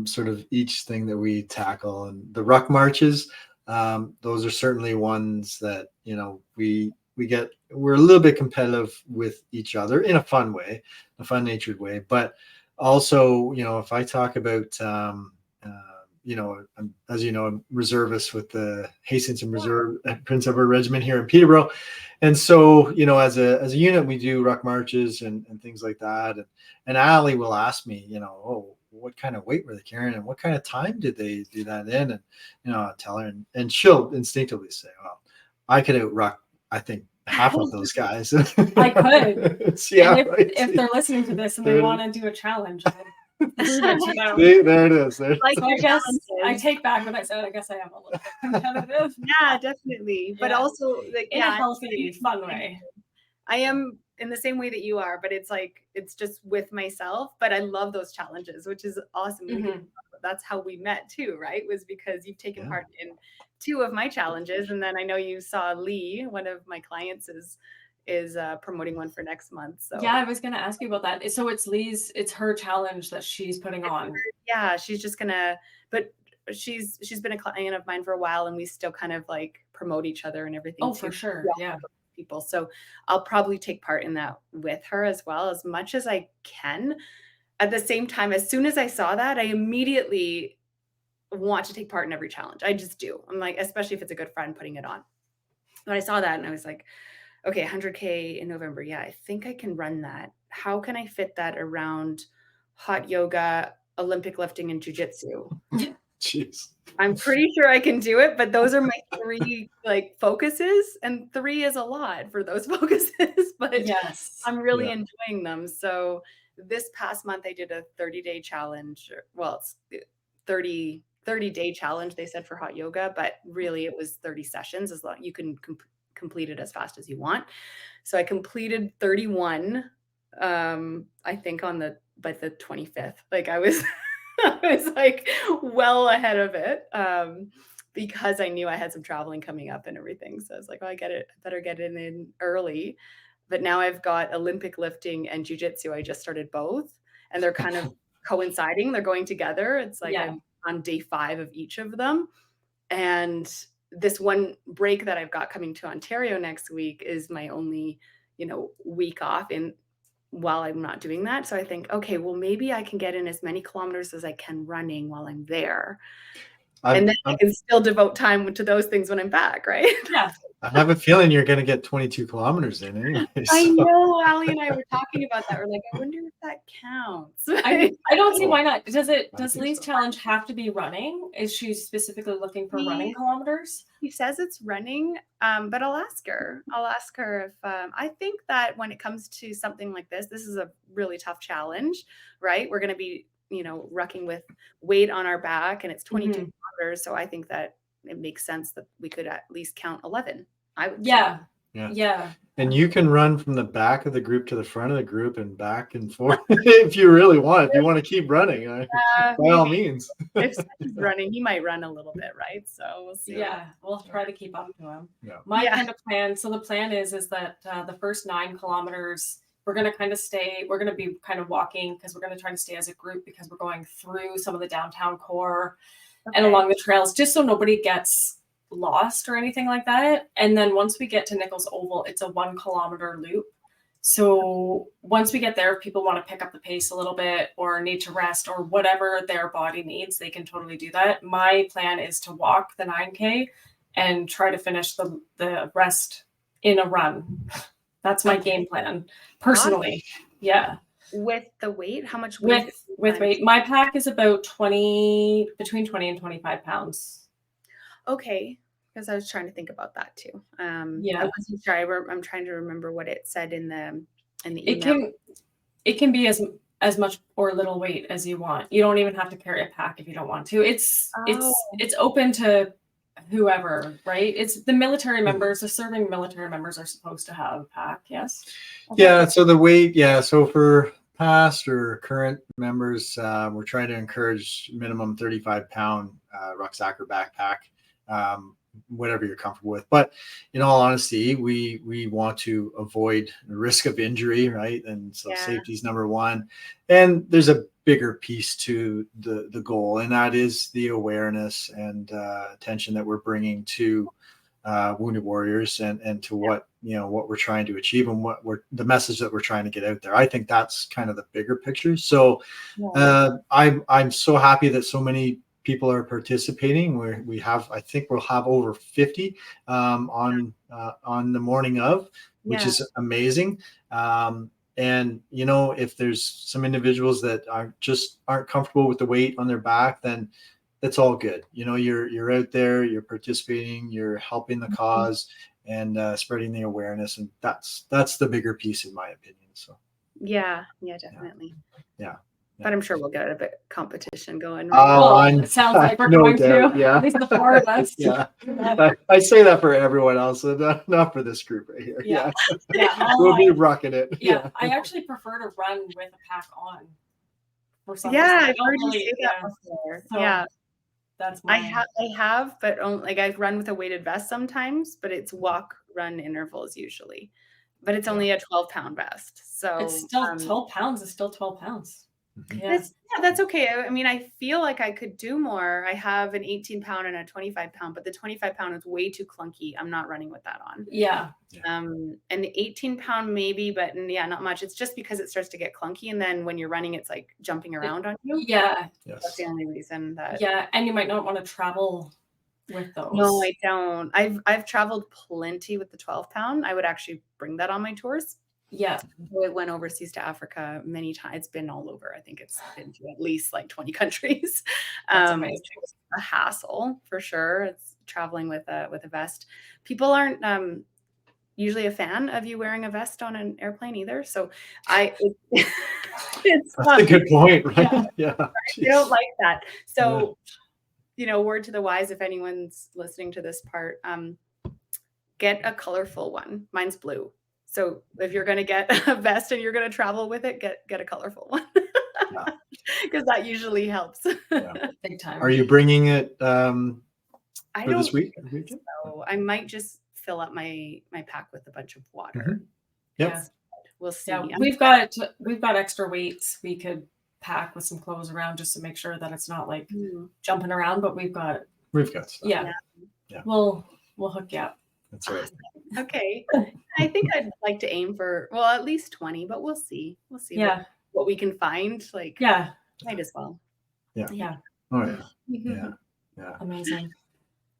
sort of each thing that we tackle, and the ruck marches. Those are certainly ones that, we're a little bit competitive with each other in a fun way, a fun natured way. But also, if I talk about, as you know, I'm reservist with the Hastings and Reserve Prince Edward Regiment here in Peterborough. And so, as a unit, we do ruck marches and things like that. And Allie will ask me, what kind of weight were they carrying and what kind of time did they do that in? And, I tell her and she'll instinctively say, well, I could outruck, I think, half of those guys. I could. Yeah. And if they're listening to this and they want to do a challenge, See, there it is. Like, so I guess I take back what I said. I guess I am a little bit competitive. Yeah, definitely. But also, like, in a healthy, fun way. I am in the same way that you are, but it's like, it's just with myself. But I love those challenges, which is awesome. That's how we met too, right? Was because you've taken part in 2 of my challenges. And then I know you saw Lee, one of my clients is promoting one for next month. So yeah, I was going to ask you about that. So it's her challenge that she's putting on. Yeah, she's just gonna, but she's been a client of mine for a while, and we still kind of like promote each other and everything. Oh, for sure. Yeah. People. So I'll probably take part in that with her as well, as much as I can. At the same time, as soon as I saw that, I immediately want to take part in every challenge. I just do. I'm like, especially if it's a good friend putting it on. But I saw that and I was like, okay, 100K in November. Yeah, I think I can run that. How can I fit that around hot yoga, Olympic lifting, and jujitsu? Jeez. I'm pretty sure I can do it, but those are my 3 like focuses, and 3 is a lot for those focuses, but yes, I'm really enjoying them. So this past month I did a 30-day challenge. Well, it's 30-day challenge, they said, for hot yoga, but really it was 30 sessions. As long you can complete it as fast as you want. So I completed 31, I think by the 25th. Like I was like well ahead of it, because I knew I had some traveling coming up and everything. So I was like, oh, I better get it in early. But now I've got Olympic lifting and jujitsu. I just started both, and they're kind of coinciding. They're going together. It's like I'm on day 5 of each of them. And this one break that I've got coming to Ontario next week is my only, week off while I'm not doing that. So I think, okay, well, maybe I can get in as many kilometers as I can running while I'm there. And then I can still devote time to those things when I'm back, right? Yeah. I have a feeling you're going to get 22 kilometers in anyway. So. I know, Ali and I were talking about that. We're like, I wonder if that counts. I don't see why not. Does Lee's challenge have to be running? Is she specifically looking for running kilometers? He says it's running, but I'll ask her. If I think that when it comes to something like this is a really tough challenge, right? We're going to be, rucking with weight on our back, and it's 22 kilometers. So I think that it makes sense that we could at least count 11. I would. Yeah. And you can run from the back of the group to the front of the group and back and forth if you really want. If you want to keep running, by all means. If he's running, he might run a little bit, right? So we'll see. Yeah, we'll try to keep up to him. Yeah. My kind of plan. So the plan is that the first 9 kilometers we're going to kind of stay. We're going to be kind of walking because we're going to try to stay as a group because we're going through some of the downtown core and along the trails, just so nobody gets lost or anything like that. And then once we get to Nichols Oval, it's a 1 kilometer loop. So once we get there, if people want to pick up the pace a little bit or need to rest or whatever their body needs, they can totally do that. My plan is to walk the 9K and try to finish the rest in a run. That's my game plan personally. Yeah. With the weight, how much weight? With weight, my pack is about between 20 and 25 pounds. Okay, because I was trying to think about that too. I wasn't sure. I'm trying to remember what it said in the email. It can be as much or little weight as you want. You don't even have to carry a pack if you don't want to. It's open to whoever, right? It's the military members, the serving military members are supposed to have a pack. Yes. Okay. Yeah. So the weight. Yeah. So for past or current members, we're trying to encourage minimum 35-pound rucksack or backpack, whatever you're comfortable with. But in all honesty, we want to avoid the risk of injury, right? And so safety is number 1. And there's a bigger piece to the goal, and that is the awareness and attention that we're bringing to wounded warriors and to what we're trying to achieve and the message that we're trying to get out there. I think that's kind of the bigger picture. So I'm so happy that so many people are participating. I think we'll have over 50 on the morning of, which is amazing. And, you know, if there's some individuals that aren't comfortable with the weight on their back, then it's all good. You know, you're out there, you're participating, you're helping the cause, and spreading the awareness. And that's the bigger piece, in my opinion. So Yeah, definitely. Yeah. But I'm sure we'll get a bit competition going. Well, it sounds like we're going to. Yeah. At least the four of us. Yeah. I say that for everyone else, not for this group right here. Yeah. We'll be rocking it. Yeah. I actually prefer to run with a pack on. For some Yeah, reason. I've heard you say that before. So yeah. That's I have, but only, like, I've run with a weighted vest sometimes, but it's walk run intervals usually. But it's only a 12-pound vest. So it's still 12 pounds is still 12 pounds. Yeah, that's okay. I mean, I feel like I could do more. I have an 18-pound and a 25-pound, but the 25-pound is way too clunky. I'm not running with that on. Yeah. An 18-pound maybe, but not much. It's just because it starts to get clunky, and then when you're running, it's like jumping around on you. Yeah. That's the only reason that. Yeah, and you might not want to travel with those. No, I don't. I've traveled plenty with the 12-pound. I would actually bring that on my tours. Yeah. I went overseas to Africa many times. It's been all over. I think it's been to at least like 20 countries. That's amazing. It's a hassle for sure. It's traveling with a vest. People aren't usually a fan of you wearing a vest on an airplane either. So it's that's a good point, right? Yeah. They don't like that. So, you know, word to the wise, if anyone's listening to this part, get a colorful one. Mine's blue. So if you're going to get a vest and you're going to travel with it, get a colorful one, because that usually helps. Big time. Are you bringing it for this week? So I might just fill up my pack with a bunch of water. Mm-hmm. Yep. We'll see. Yeah, we've got extra weights we could pack with some clothes around just to make sure that it's not like jumping around. But we've got stuff. Yeah. We'll hook you up. That's right. Okay. I think I'd like to aim for, well, at least 20, but we'll see. We'll see what we can find. Like, might as well. Yeah. Yeah. Oh yeah. Yeah. Amazing.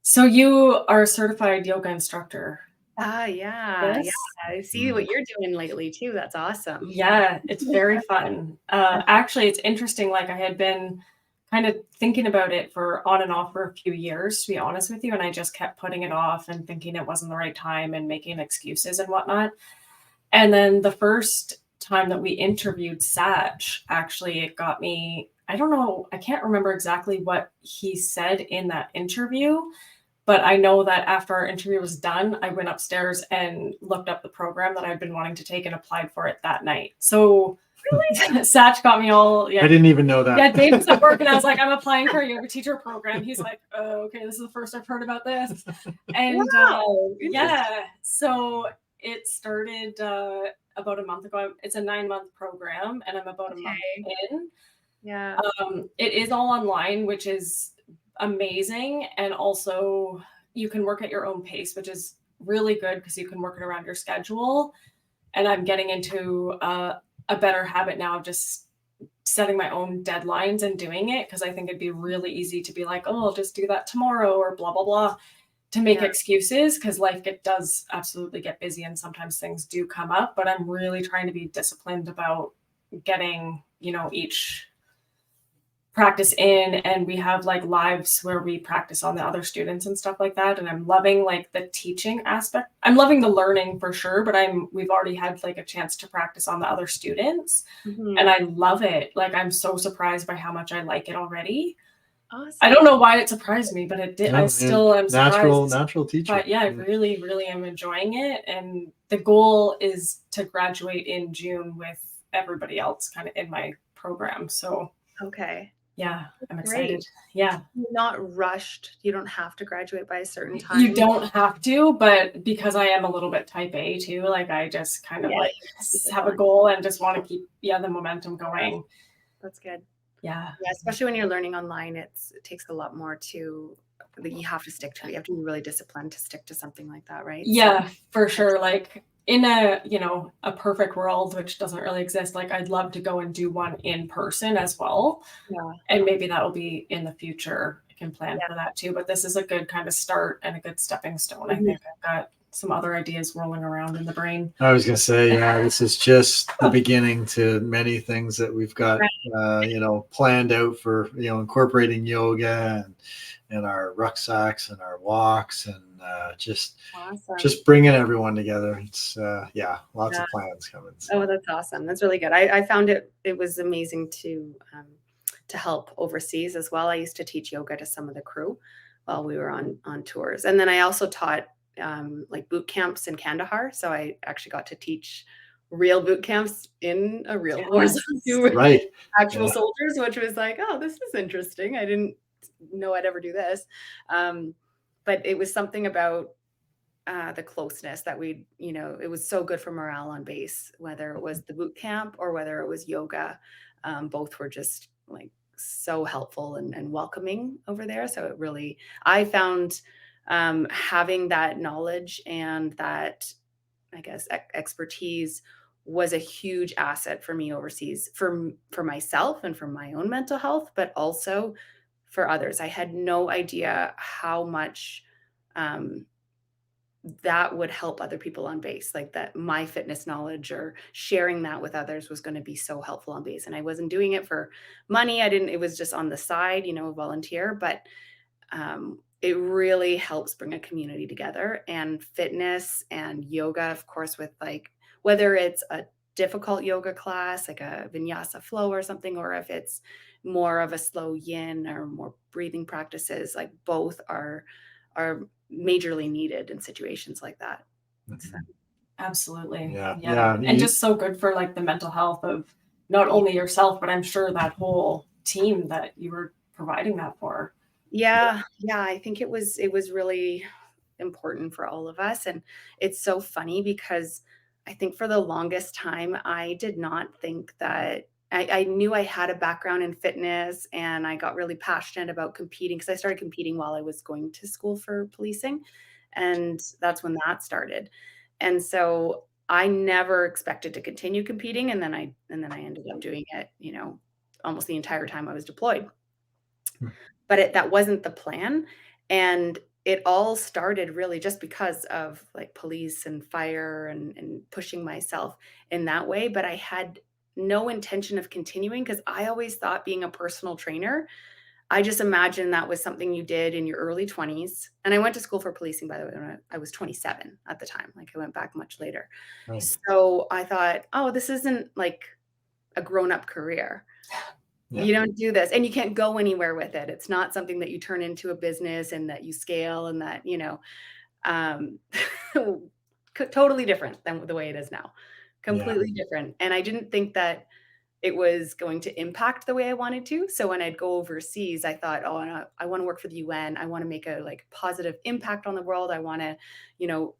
So you are a certified yoga instructor. Yeah. Yes? Yeah. I see what you're doing lately too. That's awesome. Yeah, it's very fun. Actually, it's interesting. Like, I had been kind of thinking about it for on and off for a few years, to be honest with you. And I just kept putting it off and thinking it wasn't the right time and making excuses and whatnot. And then the first time that we interviewed Satch, actually, it got me, I don't know, I can't remember exactly what he said in that interview, but I know that after our interview was done, I went upstairs and looked up the program that I'd been wanting to take and applied for it that night. So Satch got me all. Yeah, I didn't even know that. Yeah, Dave was at work and I was like, I'm applying for a yoga teacher program. He's like, oh, okay, this is the first I've heard about this. And so it started about a month ago. It's a 9-month program and I'm about a month in. Yeah. It is all online, which is amazing. And also you can work at your own pace, which is really good because you can work it around your schedule. And I'm getting into a better habit now of just setting my own deadlines and doing it, because I think it'd be really easy to be like, oh, I'll just do that tomorrow or blah, blah, blah, to make excuses, because life does absolutely get busy and sometimes things do come up. But I'm really trying to be disciplined about getting, each practice in, and we have like lives where we practice on the other students and stuff like that. And I'm loving like the teaching aspect. I'm loving the learning for sure, but we've already had like a chance to practice on the other students and I love it. Like, I'm so surprised by how much I like it already. Awesome. I don't know why it surprised me, but it did. I still am surprised. Natural teaching. But yeah, I really, really am enjoying it. And the goal is to graduate in June with everybody else kind of in my program. So, yeah, I'm excited. Great. Yeah. You're not rushed. You don't have to graduate by a certain time. You don't have to, but because I am a little bit type A too, like I just kind of have a goal and just want to keep the momentum going. That's good. Yeah. Especially when you're learning online, it takes a lot more that you have to stick to it. You have to be really disciplined to stick to something like that, right? Yeah, for sure. Like, in a perfect world, which doesn't really exist, like I'd love to go and do one in person as well. Yeah. And maybe that will be in the future. I can plan for that too. But this is a good kind of start and a good stepping stone. I think I've got some other ideas rolling around in the brain. I was going to say, yeah, this is just the beginning to many things that we've got, planned out for, incorporating yoga and our rucksacks and our walks and just bringing everyone together. It's lots of plans coming. So. Oh, that's awesome. That's really good. I found it was amazing to help overseas as well. I used to teach yoga to some of the crew while we were on tours. And then I also taught like boot camps in Kandahar. So I actually got to teach real boot camps in a real war zone with actual soldiers, which was like, oh, this is interesting. I didn't know I'd ever do this. But it was something about the closeness that it was so good for morale on base, whether it was the boot camp or whether it was yoga. Both were just like so helpful and welcoming over there. So I found having that knowledge and that, I guess, expertise was a huge asset for me overseas, for myself and for my own mental health, but also for others. I had no idea how much that would help other people on base, like that my fitness knowledge or sharing that with others was going to be so helpful on base. And I wasn't doing it for money. It was just on the side, volunteer, but it really helps bring a community together. And fitness and yoga, of course, with like, whether it's a difficult yoga class, like a vinyasa flow or something, or if it's more of a slow yin or more breathing practices, like both are majorly needed in situations like that. So. Absolutely. Yeah. And just so good for like the mental health of not only yourself, but I'm sure that whole team that you were providing that for. Yeah. I think it was really important for all of us. And it's so funny because I think for the longest time, I did not think that I knew I had a background in fitness, and I got really passionate about competing because I started competing while I was going to school for policing. And that's when that started. And so I never expected to continue competing. And then I ended up doing it, almost the entire time I was deployed. But that wasn't the plan. And it all started really just because of like police and fire and pushing myself in that way. But I had no intention of continuing because I always thought being a personal trainer, I just imagined that was something you did in your early 20s. And I went to school for policing, by the way, when I was 27 at the time. Like I went back much later. Right. So I thought, oh, this isn't like a grown-up career. Yeah. You don't do this and you can't go anywhere with it. It's not something that you turn into a business and that you scale and that, totally different than the way it is now. Completely different. And I didn't think that it was going to impact the way I wanted to. So when I'd go overseas, I thought, oh, I want to work for the UN. I want to make a like positive impact on the world. I want to,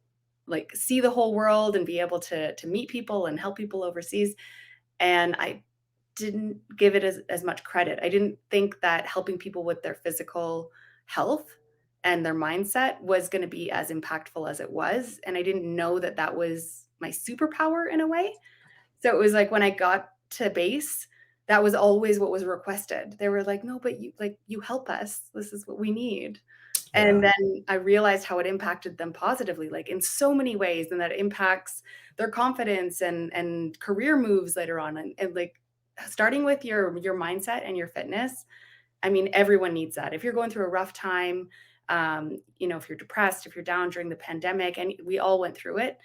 like see the whole world and be able to meet people and help people overseas. And I didn't give it as much credit. I didn't think that helping people with their physical health and their mindset was going to be as impactful as it was. And I didn't know that that was my superpower in a way. So it was like when I got to base, that was always what was requested. They were like, no, but you help us. This is what we need. Yeah. And then I realized how it impacted them positively, like in so many ways, and that it impacts their confidence and career moves later on. And like starting with your mindset and your fitness. I mean, everyone needs that. If you're going through a rough time, if you're depressed, if you're down during the pandemic, and we all went through it,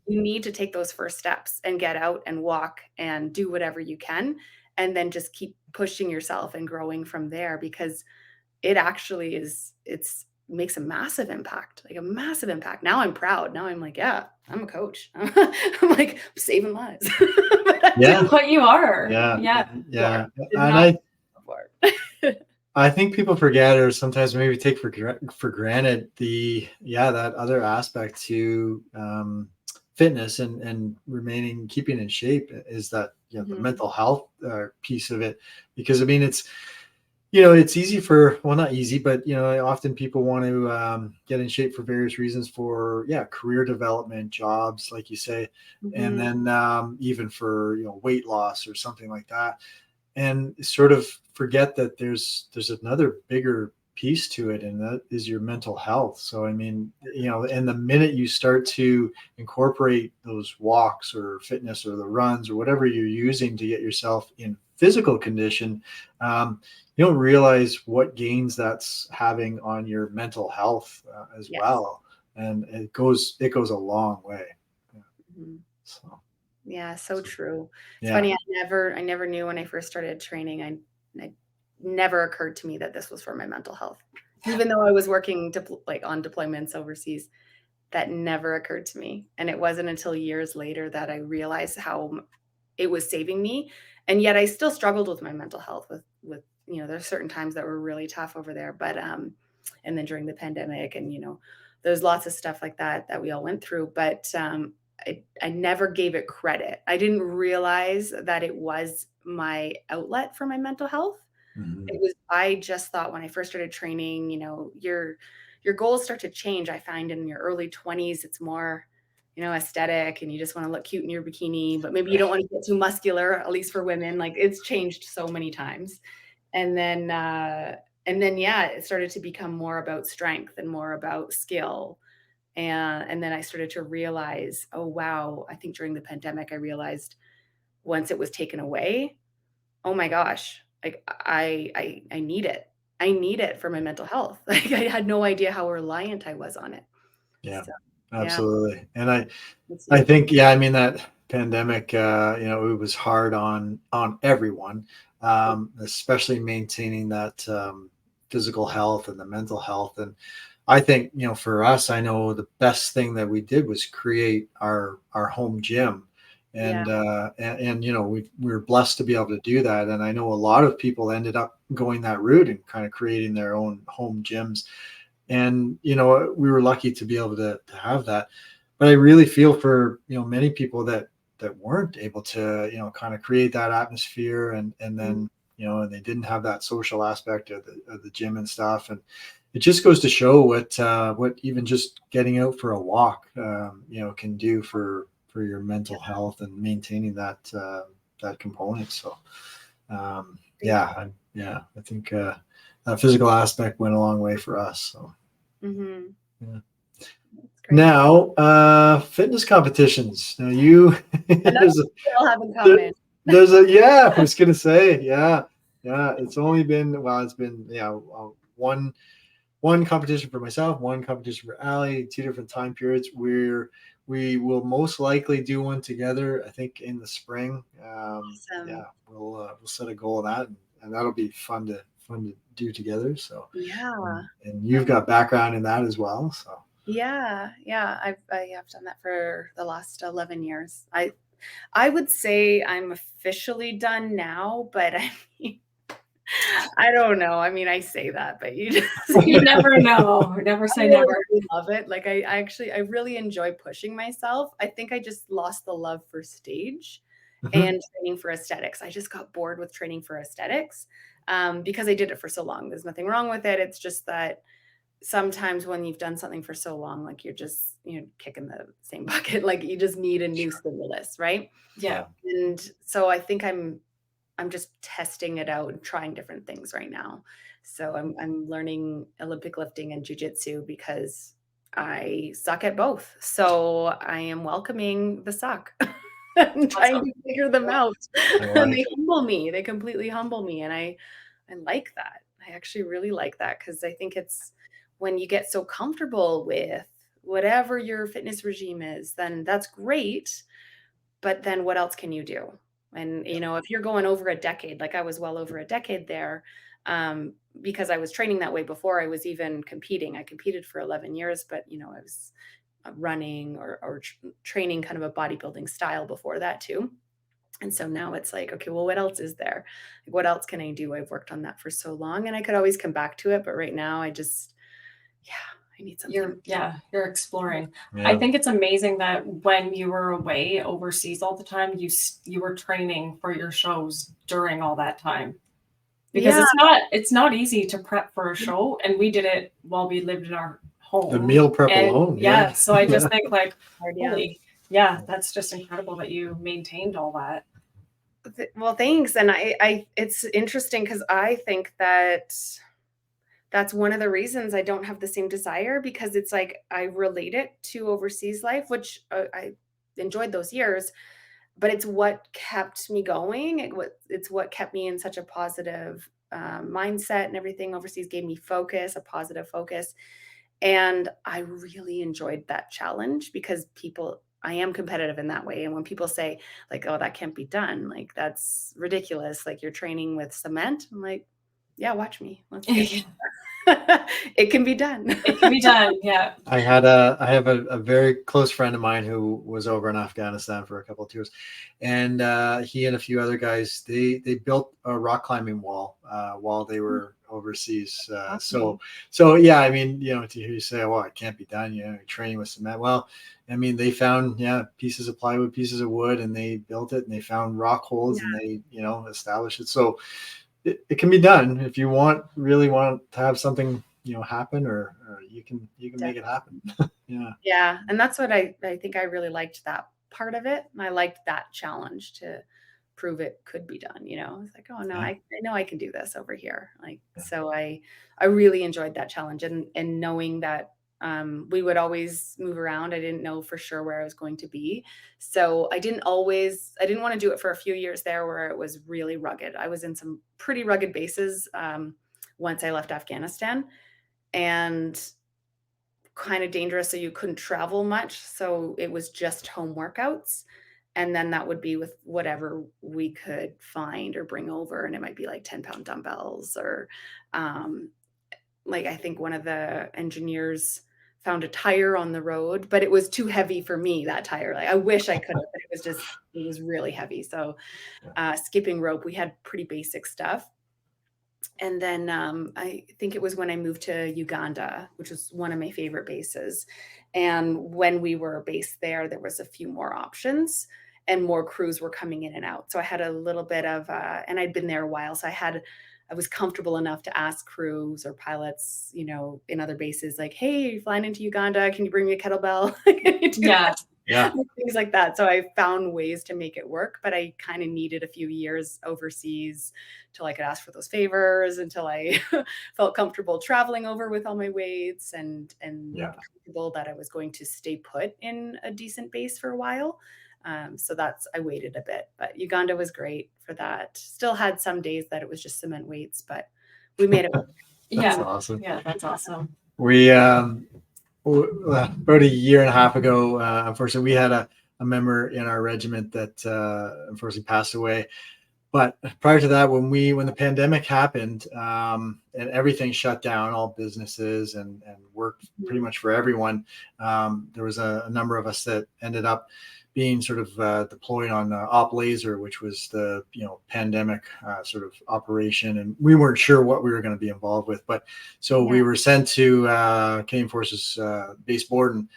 you need to take those first steps and get out and walk and do whatever you can. And then just keep pushing yourself and growing from there, because it actually makes a massive impact, like a massive impact. Now I'm proud. Now I'm like, yeah, I'm a coach. I'm like saving lives. Yeah. What you are. Yeah. And I think people forget, or sometimes maybe take for granted that other aspect to fitness and keeping in shape is that, the mental health piece of it. Because I mean, it's easy not easy, but often people want to get in shape for various reasons, for career development, jobs, like you say, and then even for weight loss or something like that, and sort of forget that there's another bigger piece to it, and that is your mental health. So, I mean, and the minute you start to incorporate those walks or fitness or the runs or whatever you're using to get yourself in physical condition, you don't realize what gains that's having on your mental health as well. And it goes a long way. Mm-hmm. So. Yeah, so true. It's funny. I never knew when I first started training. I never occurred to me that this was for my mental health, even though I was working on deployments overseas. That never occurred to me, and it wasn't until years later that I realized how it was saving me. And yet, I still struggled with my mental health. With there's certain times that were really tough over there, but and then during the pandemic, and there's lots of stuff like that we all went through, but. I never gave it credit. I didn't realize that it was my outlet for my mental health. Mm-hmm. I just thought when I first started training, your goals start to change. I find in your early 20s, it's more, aesthetic, and you just want to look cute in your bikini, but maybe you don't want to get too muscular, at least for women. Like, it's changed so many times. And then, it started to become more about strength and more about skill. And then I started to realize, oh, wow, I think during the pandemic, I realized once it was taken away, oh my gosh, like I need it. I need it for my mental health. Like, I had no idea how reliant I was on it. Yeah, So, absolutely. And I think, I mean, that pandemic, it was hard on everyone, especially maintaining that physical health and the mental health. And I think, for us, I know the best thing that we did was create our home gym. And, we were blessed to be able to do that. And I know a lot of people ended up going that route and kind of creating their own home gyms. And, we were lucky to be able to have that. But I really feel for, many people that weren't able to, kind of create that atmosphere, and then, and they didn't have that social aspect of the gym and stuff. And it just goes to show what even just getting out for a walk, can do for your mental health and maintaining that component. So, I think that physical aspect went a long way for us. So, yeah. Now, fitness competitions. Now you, all have in common. I was gonna say, it's only been, one competition for myself, one competition for Ali, 2 different time periods. We will most likely do one together, I think, in the spring. Awesome. Yeah, we'll set a goal of that, and that'll be fun to do together. So and you've got background in that as well. So I have done that for the last 11 years. I would say I'm officially done now, but I mean, I don't know. I mean, I say that, but you never know. Never say never. I love it. Like, I really enjoy pushing myself. I think I just lost the love for stage and training for aesthetics. I just got bored with training for aesthetics because I did it for so long. There's nothing wrong with it. It's just that sometimes when you've done something for so long, like, you're just, kicking the same bucket. Like, you just need a new stimulus, right? Yeah. And so I think I'm just testing it out and trying different things right now. So I'm learning Olympic lifting and jiu-jitsu because I suck at both. So I am welcoming the suck and trying to figure them out. And they humble me. They completely humble me. And I like that. I actually really like that, because I think it's when you get so comfortable with whatever your fitness regime is, then that's great. But then what else can you do? And, if you're going over a decade, like I was well over a decade there, because I was training that way before I was even competing. I competed for 11 years, but, I was running or training kind of a bodybuilding style before that too. And so now it's like, okay, well, what else is there? Like, what else can I do? I've worked on that for so long, and I could always come back to it. But right now I just, I need something. You're exploring. Yeah. I think it's amazing that when you were away overseas all the time, you were training for your shows during all that time, because it's not easy to prep for a show, and we did it while we lived in our home. The meal prep alone. Yeah. So I just think, like, holy, that's just incredible that you maintained all that. Well, thanks. And I it's interesting because I think that that's one of the reasons I don't have the same desire, because it's like I relate it to overseas life, which I enjoyed those years, but it's what kept me going. It's what kept me in such a positive mindset, and everything overseas gave me focus, a positive focus. And I really enjoyed that challenge, because I am competitive in that way. And when people say like, oh, that can't be done, like that's ridiculous, like you're training with cement, I'm like, yeah, watch me. Let's get it can be done. It can be done. Yeah. I have a very close friend of mine who was over in Afghanistan for a couple of tours, and he and a few other guys, they built a rock climbing wall while they were overseas. So yeah, I mean, to hear you say, well, it can't be done, you're training with cement. Well, I mean, they found pieces of plywood, pieces of wood, and they built it, and they found rock holes, and they established it. So it can be done if you really want to have something happen, or you can make it happen. Yeah. And that's what I think I really liked, that part of it. And I liked that challenge to prove it could be done. It's like, oh no, I know I can do this over here. Like, so I really enjoyed that challenge, and knowing that we would always move around. I didn't know for sure where I was going to be. So I didn't want to do it for a few years there where it was really rugged. I was in some pretty rugged bases once I left Afghanistan, and kind of dangerous. So you couldn't travel much. So it was just home workouts. And then that would be with whatever we could find or bring over. And it might be like 10-pound dumbbells, or like I think one of the engineers found a tire on the road, but it was too heavy for me, that tire. Like I wish I could have, but it was really heavy. So skipping rope, we had pretty basic stuff. And then I think it was when I moved to Uganda, which was one of my favorite bases. And when we were based there, there was a few more options, and more crews were coming in and out. So I had a little bit of, and I'd been there a while. So I was comfortable enough to ask crews or pilots, in other bases, like, hey, you're flying into Uganda, can you bring me a kettlebell? Things like that. So I found ways to make it work, but I kind of needed a few years overseas till I could ask for those favors, until I felt comfortable traveling over with all my weights, and comfortable that I was going to stay put in a decent base for a while. So I waited a bit, but Uganda was great for that. Still had some days that it was just cement weights, but we made it work. That's awesome. Yeah, that's awesome. We about a year and a half ago, unfortunately, we had a member in our regiment that unfortunately passed away. But prior to that, when the pandemic happened, and everything shut down, all businesses and work pretty much for everyone, there was a number of us that ended up being sort of deployed on Op Laser, which was the pandemic sort of operation, and we weren't sure what we were going to be involved with. But so we were sent to Canadian Forces Base Borden,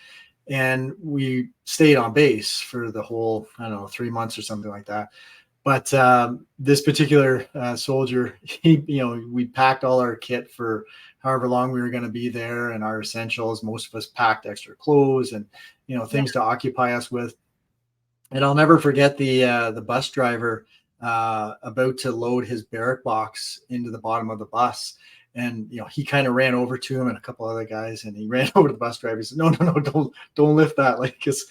and we stayed on base for the whole 3 months or something like that. But this particular soldier, we packed all our kit for however long we were going to be there, and our essentials. Most of us packed extra clothes and things to occupy us with. And I'll never forget the bus driver about to load his barrack box into the bottom of the bus. And, he kind of ran over to him and a couple other guys, and he ran over to the bus driver. He said, no, don't lift that. Like, because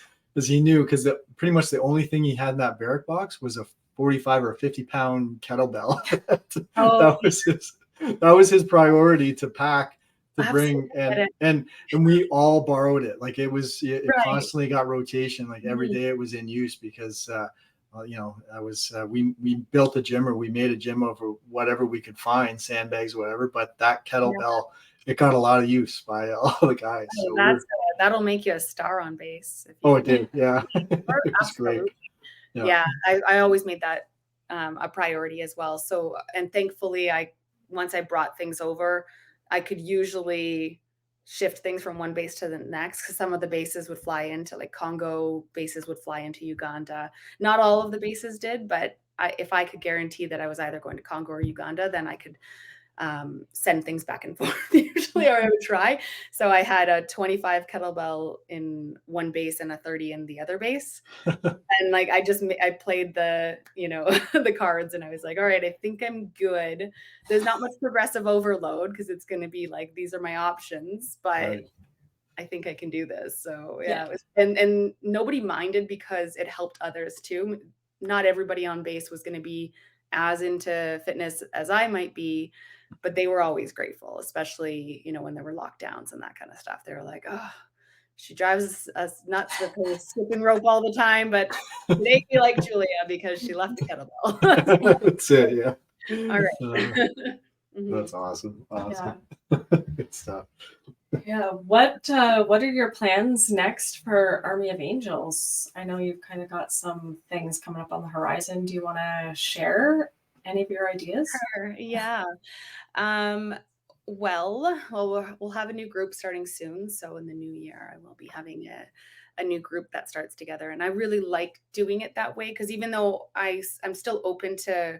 he knew, because pretty much the only thing he had in that barrack box was a 45 or 50-pound kettlebell. That was his priority to pack, to bring, and we all borrowed it. Like it constantly got rotation. Like every day it was in use, because we built a gym, or we made a gym over whatever we could find, sandbags, whatever. But that kettlebell, it got a lot of use by all the guys. So that'll make you a star on base. It did. Yeah. It's great. Yeah. I always made that a priority as well. So, and thankfully once I brought things over, I could usually shift things from one base to the next, because some of the bases would fly into, like Congo bases would fly into Uganda. Not all of the bases did, but if I could guarantee that I was either going to Congo or Uganda, then I could send things back and forth usually. eventually, or I would try. So I had a 25 kettlebell in one base and a 30 in the other base. And like, I played the, the cards, and I was like, all right, I think I'm good. There's not much progressive overload because it's going to be like, these are my options, but Right. I think I can do this. So yeah, it was, and nobody minded because it helped others too. Not everybody on base was going to be as into fitness as I might be, but they were always grateful, especially, when there were lockdowns and that kind of stuff. They were like, oh, she drives us nuts with her skipping rope all the time, but today we like Julia because she left the kettlebell. That's it. Yeah. All right. That's awesome. Awesome. Yeah. Good stuff. Yeah. What are your plans next for Army of Angels? I know you've kind of got some things coming up on the horizon. Do you want to share any of your ideas? Sure. Yeah. Well, we'll have a new group starting soon. So in the new year, I will be having a new group that starts together. And I really like doing it that way because even though I'm still open to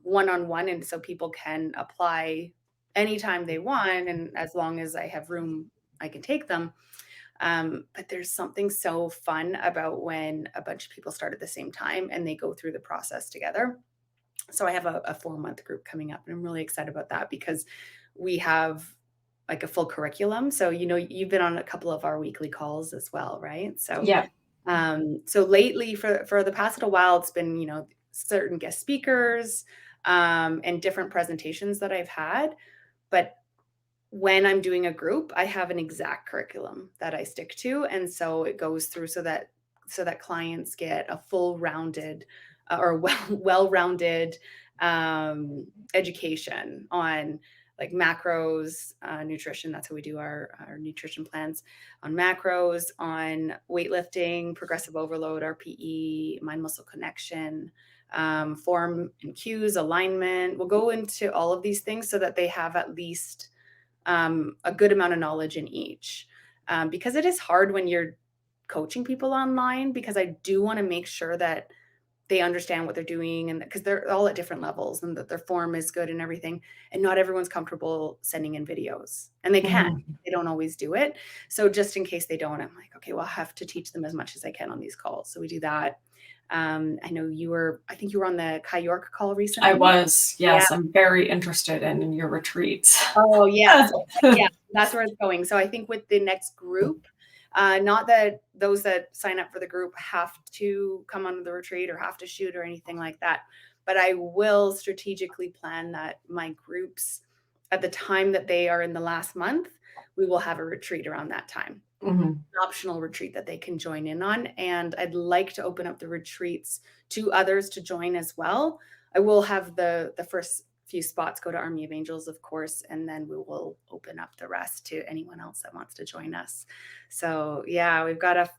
one-on-one, and so people can apply anytime they want, and as long as I have room, I can take them. But there's something so fun about when a bunch of people start at the same time and they go through the process together. So I have a 4-month group coming up, and I'm really excited about that because we have like a full curriculum. So, you've been on a couple of our weekly calls as well, right? So, Yeah. So lately for the past little while, it's been, certain guest speakers, and different presentations that I've had. But when I'm doing a group, I have an exact curriculum that I stick to. And so it goes through so that clients get a full rounded or well-rounded education on like macros, nutrition. That's how we do our nutrition plans, on macros, on weightlifting, progressive overload, RPE, mind muscle connection, form and cues, alignment. We'll go into all of these things so that they have at least a good amount of knowledge in each, because it is hard when you're coaching people online, because I do want to make sure that they understand what they're doing, and because they're all at different levels and that their form is good and everything. And not everyone's comfortable sending in videos, and they can, they don't always do it. So just in case they don't, I'm like, okay, well, I'll have to teach them as much as I can on these calls. So we do that. I know I think you were on the Kai York call recently. I was, yes. Yeah. I'm very interested in your retreats. Oh, yeah. Yeah, that's where it's going. So I think with the next group, not that those that sign up for the group have to come on the retreat or have to shoot or anything like that, but I will strategically plan that my groups, at the time that they are in the last month, we will have a retreat around that time. An optional retreat that they can join in on. And I'd like to open up the retreats to others to join as well. I will have the first few spots go to Army of Angels, of course, and then we will open up the rest to anyone else that wants to join us. So yeah, we've got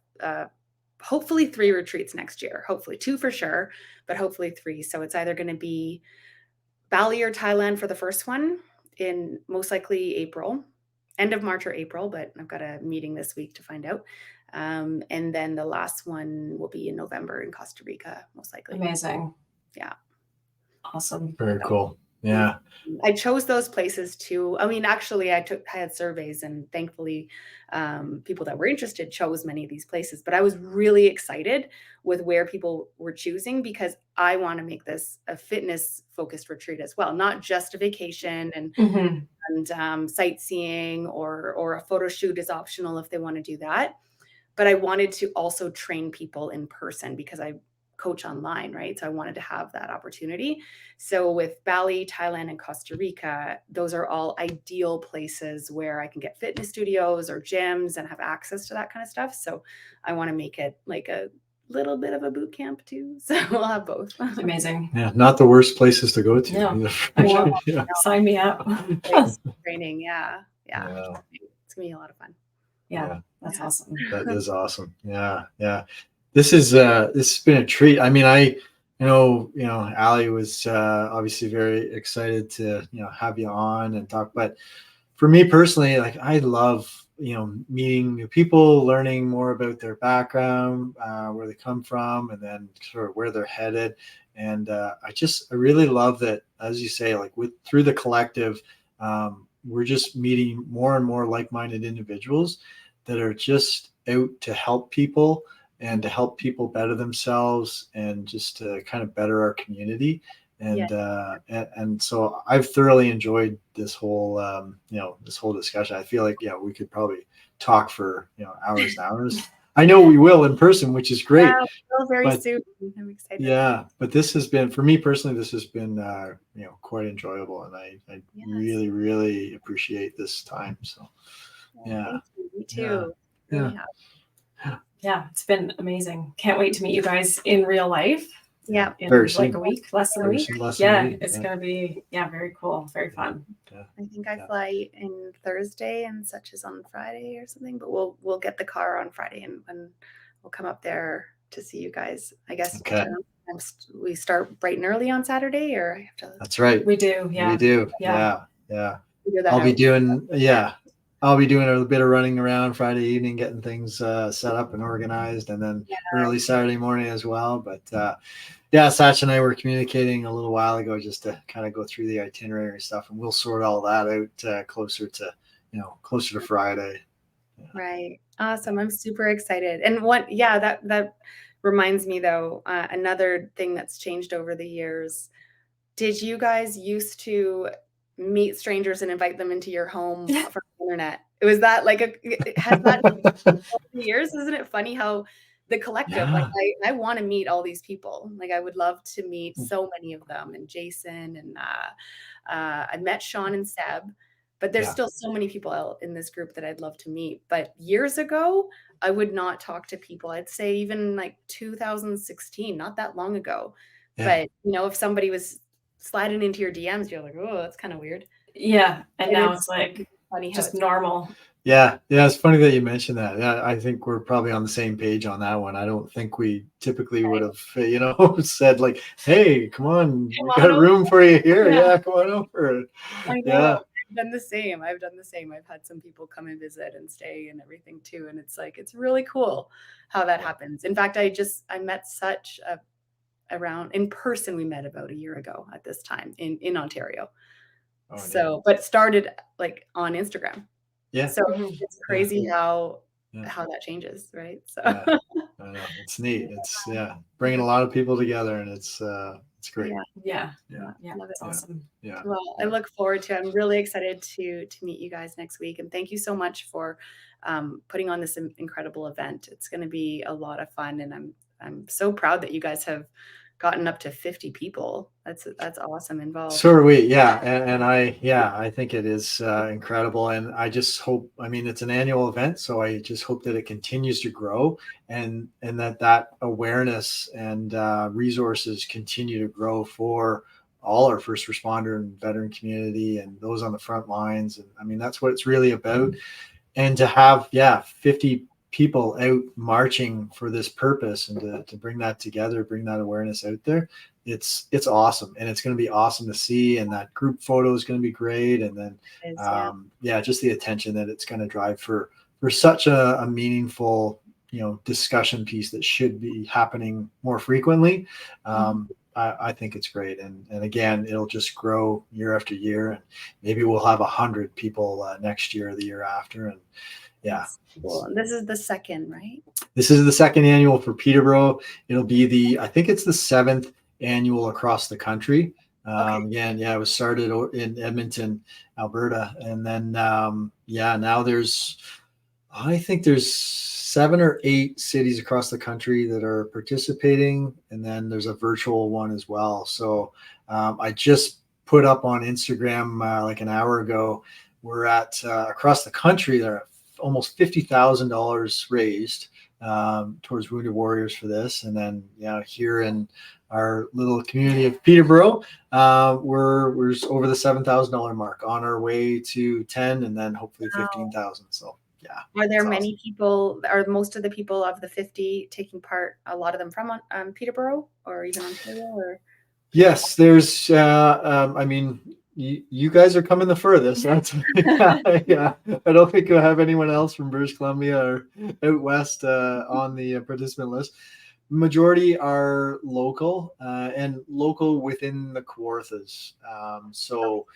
hopefully 3 retreats next year, hopefully 2 for sure, but hopefully 3. So it's either going to be Bali or Thailand for the first one, in most likely April, end of March or April, but I've got a meeting this week to find out. And then the last one will be in November in Costa Rica, most likely. Amazing. Yeah. Awesome. Very cool. Yeah. I chose those places too. I mean, actually, I had surveys, and thankfully, people that were interested chose many of these places. But I was really excited with where people were choosing, because I want to make this a fitness-focused retreat as well, not just a vacation and sightseeing, or a photo shoot is optional if they want to do that. But I wanted to also train people in person, because I coach online, right? So I wanted to have that opportunity. So with Bali, Thailand, and Costa Rica, those are all ideal places where I can get fitness studios or gyms and have access to that kind of stuff. So I want to make it like a little bit of a boot camp too. So we'll have both. Amazing. Yeah, not the worst places to go to. No. Yeah. Sign me up. Training, yeah. It's gonna be a lot of fun. Yeah, that's awesome. That is awesome. Yeah. This has been a treat. I mean, Ali was obviously very excited to have you on and talk. But for me personally, like, I love meeting new people, learning more about their background, where they come from, and then sort of where they're headed. And I really love that, as you say, like through the collective, we're just meeting more and more like-minded individuals that are just out to help people and to help people better themselves and just to kind of better our community. And and so I've thoroughly enjoyed this whole this whole discussion. I feel like we could probably talk for hours and hours. I know we will in person, which is great. Yeah, we'll very soon. I'm excited. Yeah, but this has been, for me personally, this has been quite enjoyable, and I really, really appreciate this time. So Thank you. Me too. Yeah, it's been amazing. Can't wait to meet you guys in real life. Yeah, in very like soon. a week, less than a week. It's gonna be very cool, very fun. I think I fly in Thursday and such is on Friday or something, but we'll get the car on Friday and we'll come up there to see you guys. I guess we start bright and early on Saturday, or I have to. That's right. We do. Yeah. We do. Yeah. I'll be doing a bit of running around Friday evening, getting things set up and organized, and then early Saturday morning as well. But Satch and I were communicating a little while ago just to kind of go through the itinerary stuff, and we'll sort all that out closer to Friday. Right. Awesome. I'm super excited. And that reminds me though, another thing that's changed over the years. Did you guys used to meet strangers and invite them into your home from the internet? Was that has that over the years? Isn't it funny how the collective, I want to meet all these people. Like I would love to meet so many of them, and Jason, and I met Sean and Seb, but there's still so many people out in this group that I'd love to meet. But years ago, I would not talk to people. I'd say even like 2016, not that long ago. But if somebody was sliding into your DMs, you're like, oh, that's kind of weird. Yeah. And now it's like funny just normal. Yeah. It's funny that you mentioned that. Yeah, I think we're probably on the same page on that one. I don't think we typically would have, said like, hey, come on, we got a room for you here. Yeah, come on over. I know. I've done the same. I've had some people come and visit and stay and everything too. And it's like, it's really cool how that happens. In fact, I met such around in person. We met about a year ago at this time in Ontario. But started like on Instagram. Yeah. So it's crazy how that changes, right? So I know. It's neat. It's bringing a lot of people together, and it's great. Yeah. That's awesome. Yeah. Well, I look forward to it. I'm really excited to meet you guys next week, and thank you so much for putting on this incredible event. It's going to be a lot of fun, and I'm so proud that you guys have gotten up to 50 people. That's awesome involved. So are we. And I think it is incredible, and I just hope, it's an annual event, so I just hope that it continues to grow, and that awareness and resources continue to grow for all our first responder and veteran community and those on the front lines. And that's what it's really about. And to have 50 people out marching for this purpose, and to bring that together, bring that awareness out there, it's awesome. And it's going to be awesome to see, and that group photo is going to be great. And then just the attention that it's going to drive for such a meaningful discussion piece that should be happening more frequently. I think it's great, and again, it'll just grow year after year, and maybe we'll have 100 people next year or the year after. And cool. And this is the second, right? This is the second annual for Peterborough. It'll be I think it's the 7th annual across the country. Again, it was started in Edmonton, Alberta. And then, now I think there's 7 or 8 cities across the country that are participating. And then there's a virtual one as well. So I just put up on Instagram like an hour ago, we're at across the country, there are almost $50,000 raised towards Wounded Warriors for this. And then here in our little community of Peterborough, we're over the $7,000 mark, on our way to 10, and then hopefully 15,000. So are there many people? Are most of the people of the 50 taking part? A lot of them from Peterborough or even Ontario? Or yes, there's. You guys are coming the furthest. That's I don't think you'll have anyone else from British Columbia or out west on the participant list. Majority are local and local within the Kawarthas. So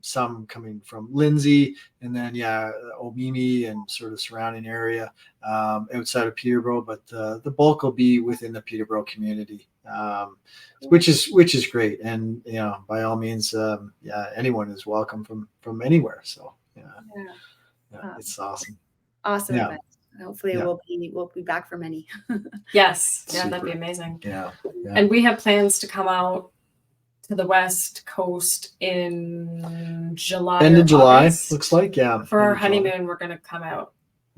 some coming from Lindsay, and then Omimi and sort of surrounding area outside of Peterborough, but the bulk will be within the Peterborough community, which is great. And by all means, anyone is welcome from anywhere. So it's awesome. Awesome event. Hopefully we'll be back for many. Yes. Yeah, that'd be amazing. Yeah. And we have plans to come out to the West Coast in July. End of July, August. looks like, For our honeymoon, we're going to come out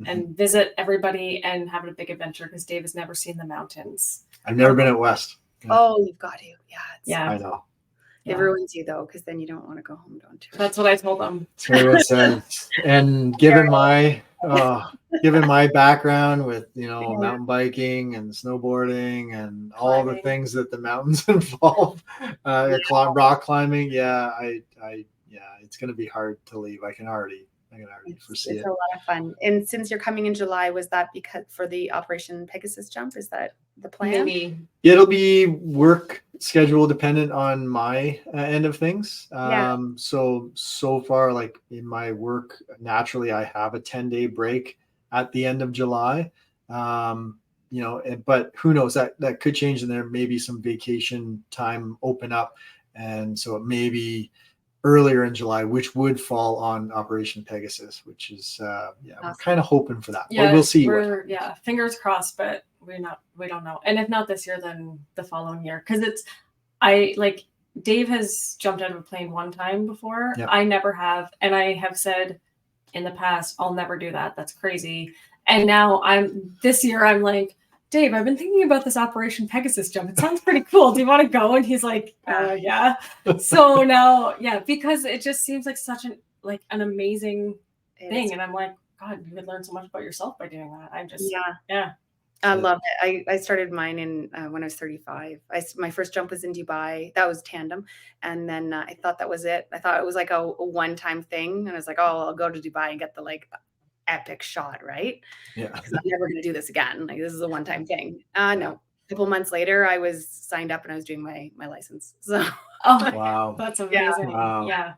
and visit everybody and have a big adventure because Dave has never seen the mountains. I've never been out west. Oh, you've got to. Yeah. I know. It ruins you though, because then you don't want to go home, don't you? That's what I told them. That's what everyone says. And given my background with mountain biking and snowboarding and all the things that the mountains involve, rock climbing, it's going to be hard to leave. I can already foresee it. It's a lot of fun. And since you're coming in July, was that because for the Operation Pegasus jump? Is that the plan? Maybe. It'll be work schedule dependent on my end of things. So far, like in my work, naturally I have a 10-day break at the end of July. But who knows, that could change, and there may be some vacation time open up, and so it may be earlier in July, which would fall on Operation Pegasus, which is awesome. We're kind of hoping for that. Yeah, but we'll see. Fingers crossed, but we don't know. And if not this year, then the following year. Because Dave has jumped out of a plane one time before. Yep. I never have. And I have said in the past, I'll never do that. That's crazy. And now this year I'm like, Dave, I've been thinking about this Operation Pegasus jump. It sounds pretty cool. Do you want to go? And he's like, yeah. So now, because it just seems like such an amazing thing. And I'm like, God, you could learn so much about yourself by doing that. I'm just, I love it. I started mine when I was 35. My first jump was in Dubai. That was tandem. And then I thought that was it. I thought it was like a one-time thing. And I was like, I'll go to Dubai and get the epic shot, right? Yeah. Because I'm never going to do this again. This is a one-time thing. No. A couple months later, I was signed up and I was doing my license. So. Wow. That's amazing. Wow. Yeah.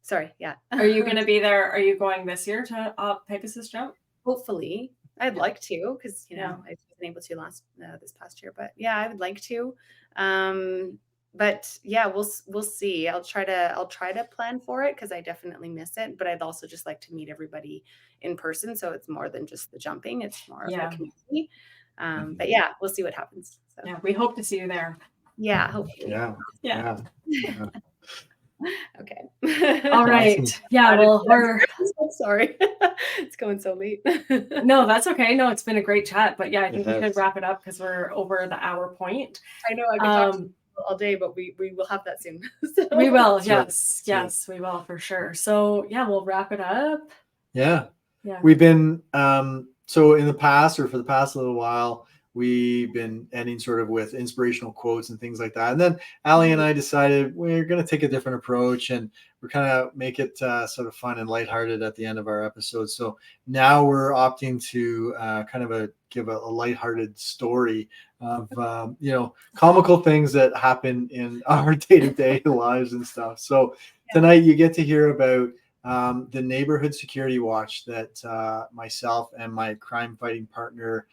Sorry. Yeah. Are you going to be there? Are you going this year to Pegasus jump? Hopefully. I'd like to, because I wasn't able to this past year, but I would like to. But we'll see. I'll try to plan for it because I definitely miss it. But I'd also just like to meet everybody in person, so it's more than just the jumping. It's more of a community. But we'll see what happens. So. Yeah, we hope to see you there. Yeah, hopefully. Yeah. Okay. All right. Awesome. Yeah. Well, we're sorry. It's going so late. No, that's okay. No, it's been a great chat, but I think we should wrap it up because we're over the hour point. I know I could talk to you all day, but we will have that soon. So. We will. Yes, we will for sure. So we'll wrap it up. Yeah. We've been so in the past, or for the past little while, we've been ending sort of with inspirational quotes and things like that. And then Allie and I decided we're going to take a different approach, and we're kind of make it sort of fun and lighthearted at the end of our episodes. So now we're opting to give a lighthearted story of, comical things that happen in our day-to-day lives and stuff. So tonight you get to hear about the neighborhood security watch that myself and my crime fighting partner,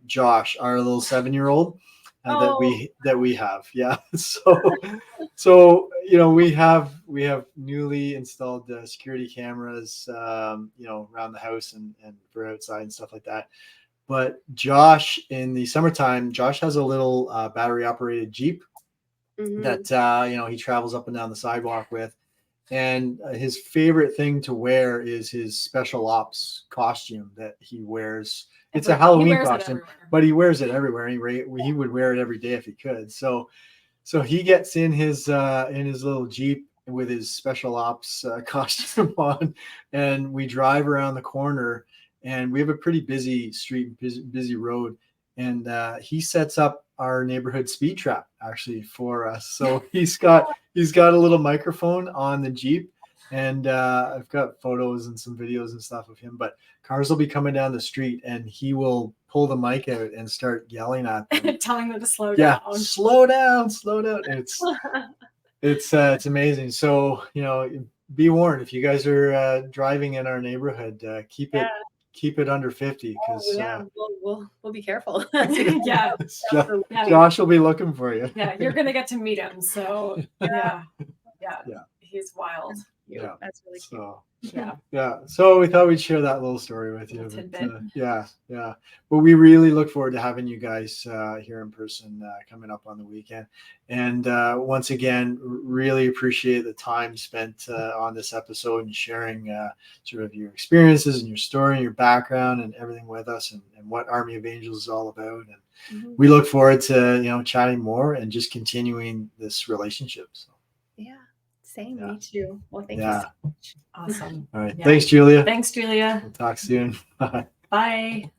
Josh, our little 7-year-old, that we have. Yeah. So we have newly installed security cameras, around the house and for outside and stuff like that. But Josh, in the summertime, Josh has a little battery operated Jeep that, he travels up and down the sidewalk with. And his favorite thing to wear is his special ops costume that he wears. It's a Halloween costume, but he wears it everywhere. He would wear it every day if he could. So he gets in his little Jeep with his special ops costume on, and we drive around the corner. And we have a pretty busy street, busy road, and he sets up our neighborhood speed trap actually for us. So he's got a little microphone on the Jeep, and I've got photos and some videos and stuff of him. But cars will be coming down the street, and he will pull the mic out and start yelling at them, telling them to slow down. Yeah, slow down. And It's amazing. So, be warned, if you guys are driving in our neighborhood, keep it under 50, because we'll be careful. Yeah. Josh will be looking for you. Yeah, you're gonna get to meet him. So yeah. He's wild. Yeah, that's really cute. So, so we thought we'd share that little story with you. But we really look forward to having you guys here in person coming up on the weekend. And once again, really appreciate the time spent on this episode and sharing sort of your experiences and your story and your background and everything with us, and what Army of Angels is all about. And we look forward to chatting more and just continuing this relationship. So. Same, me too. Well, thank you so much. Awesome. All right. Thanks, Julia. Thanks, Julia. We'll talk soon. Bye. Bye.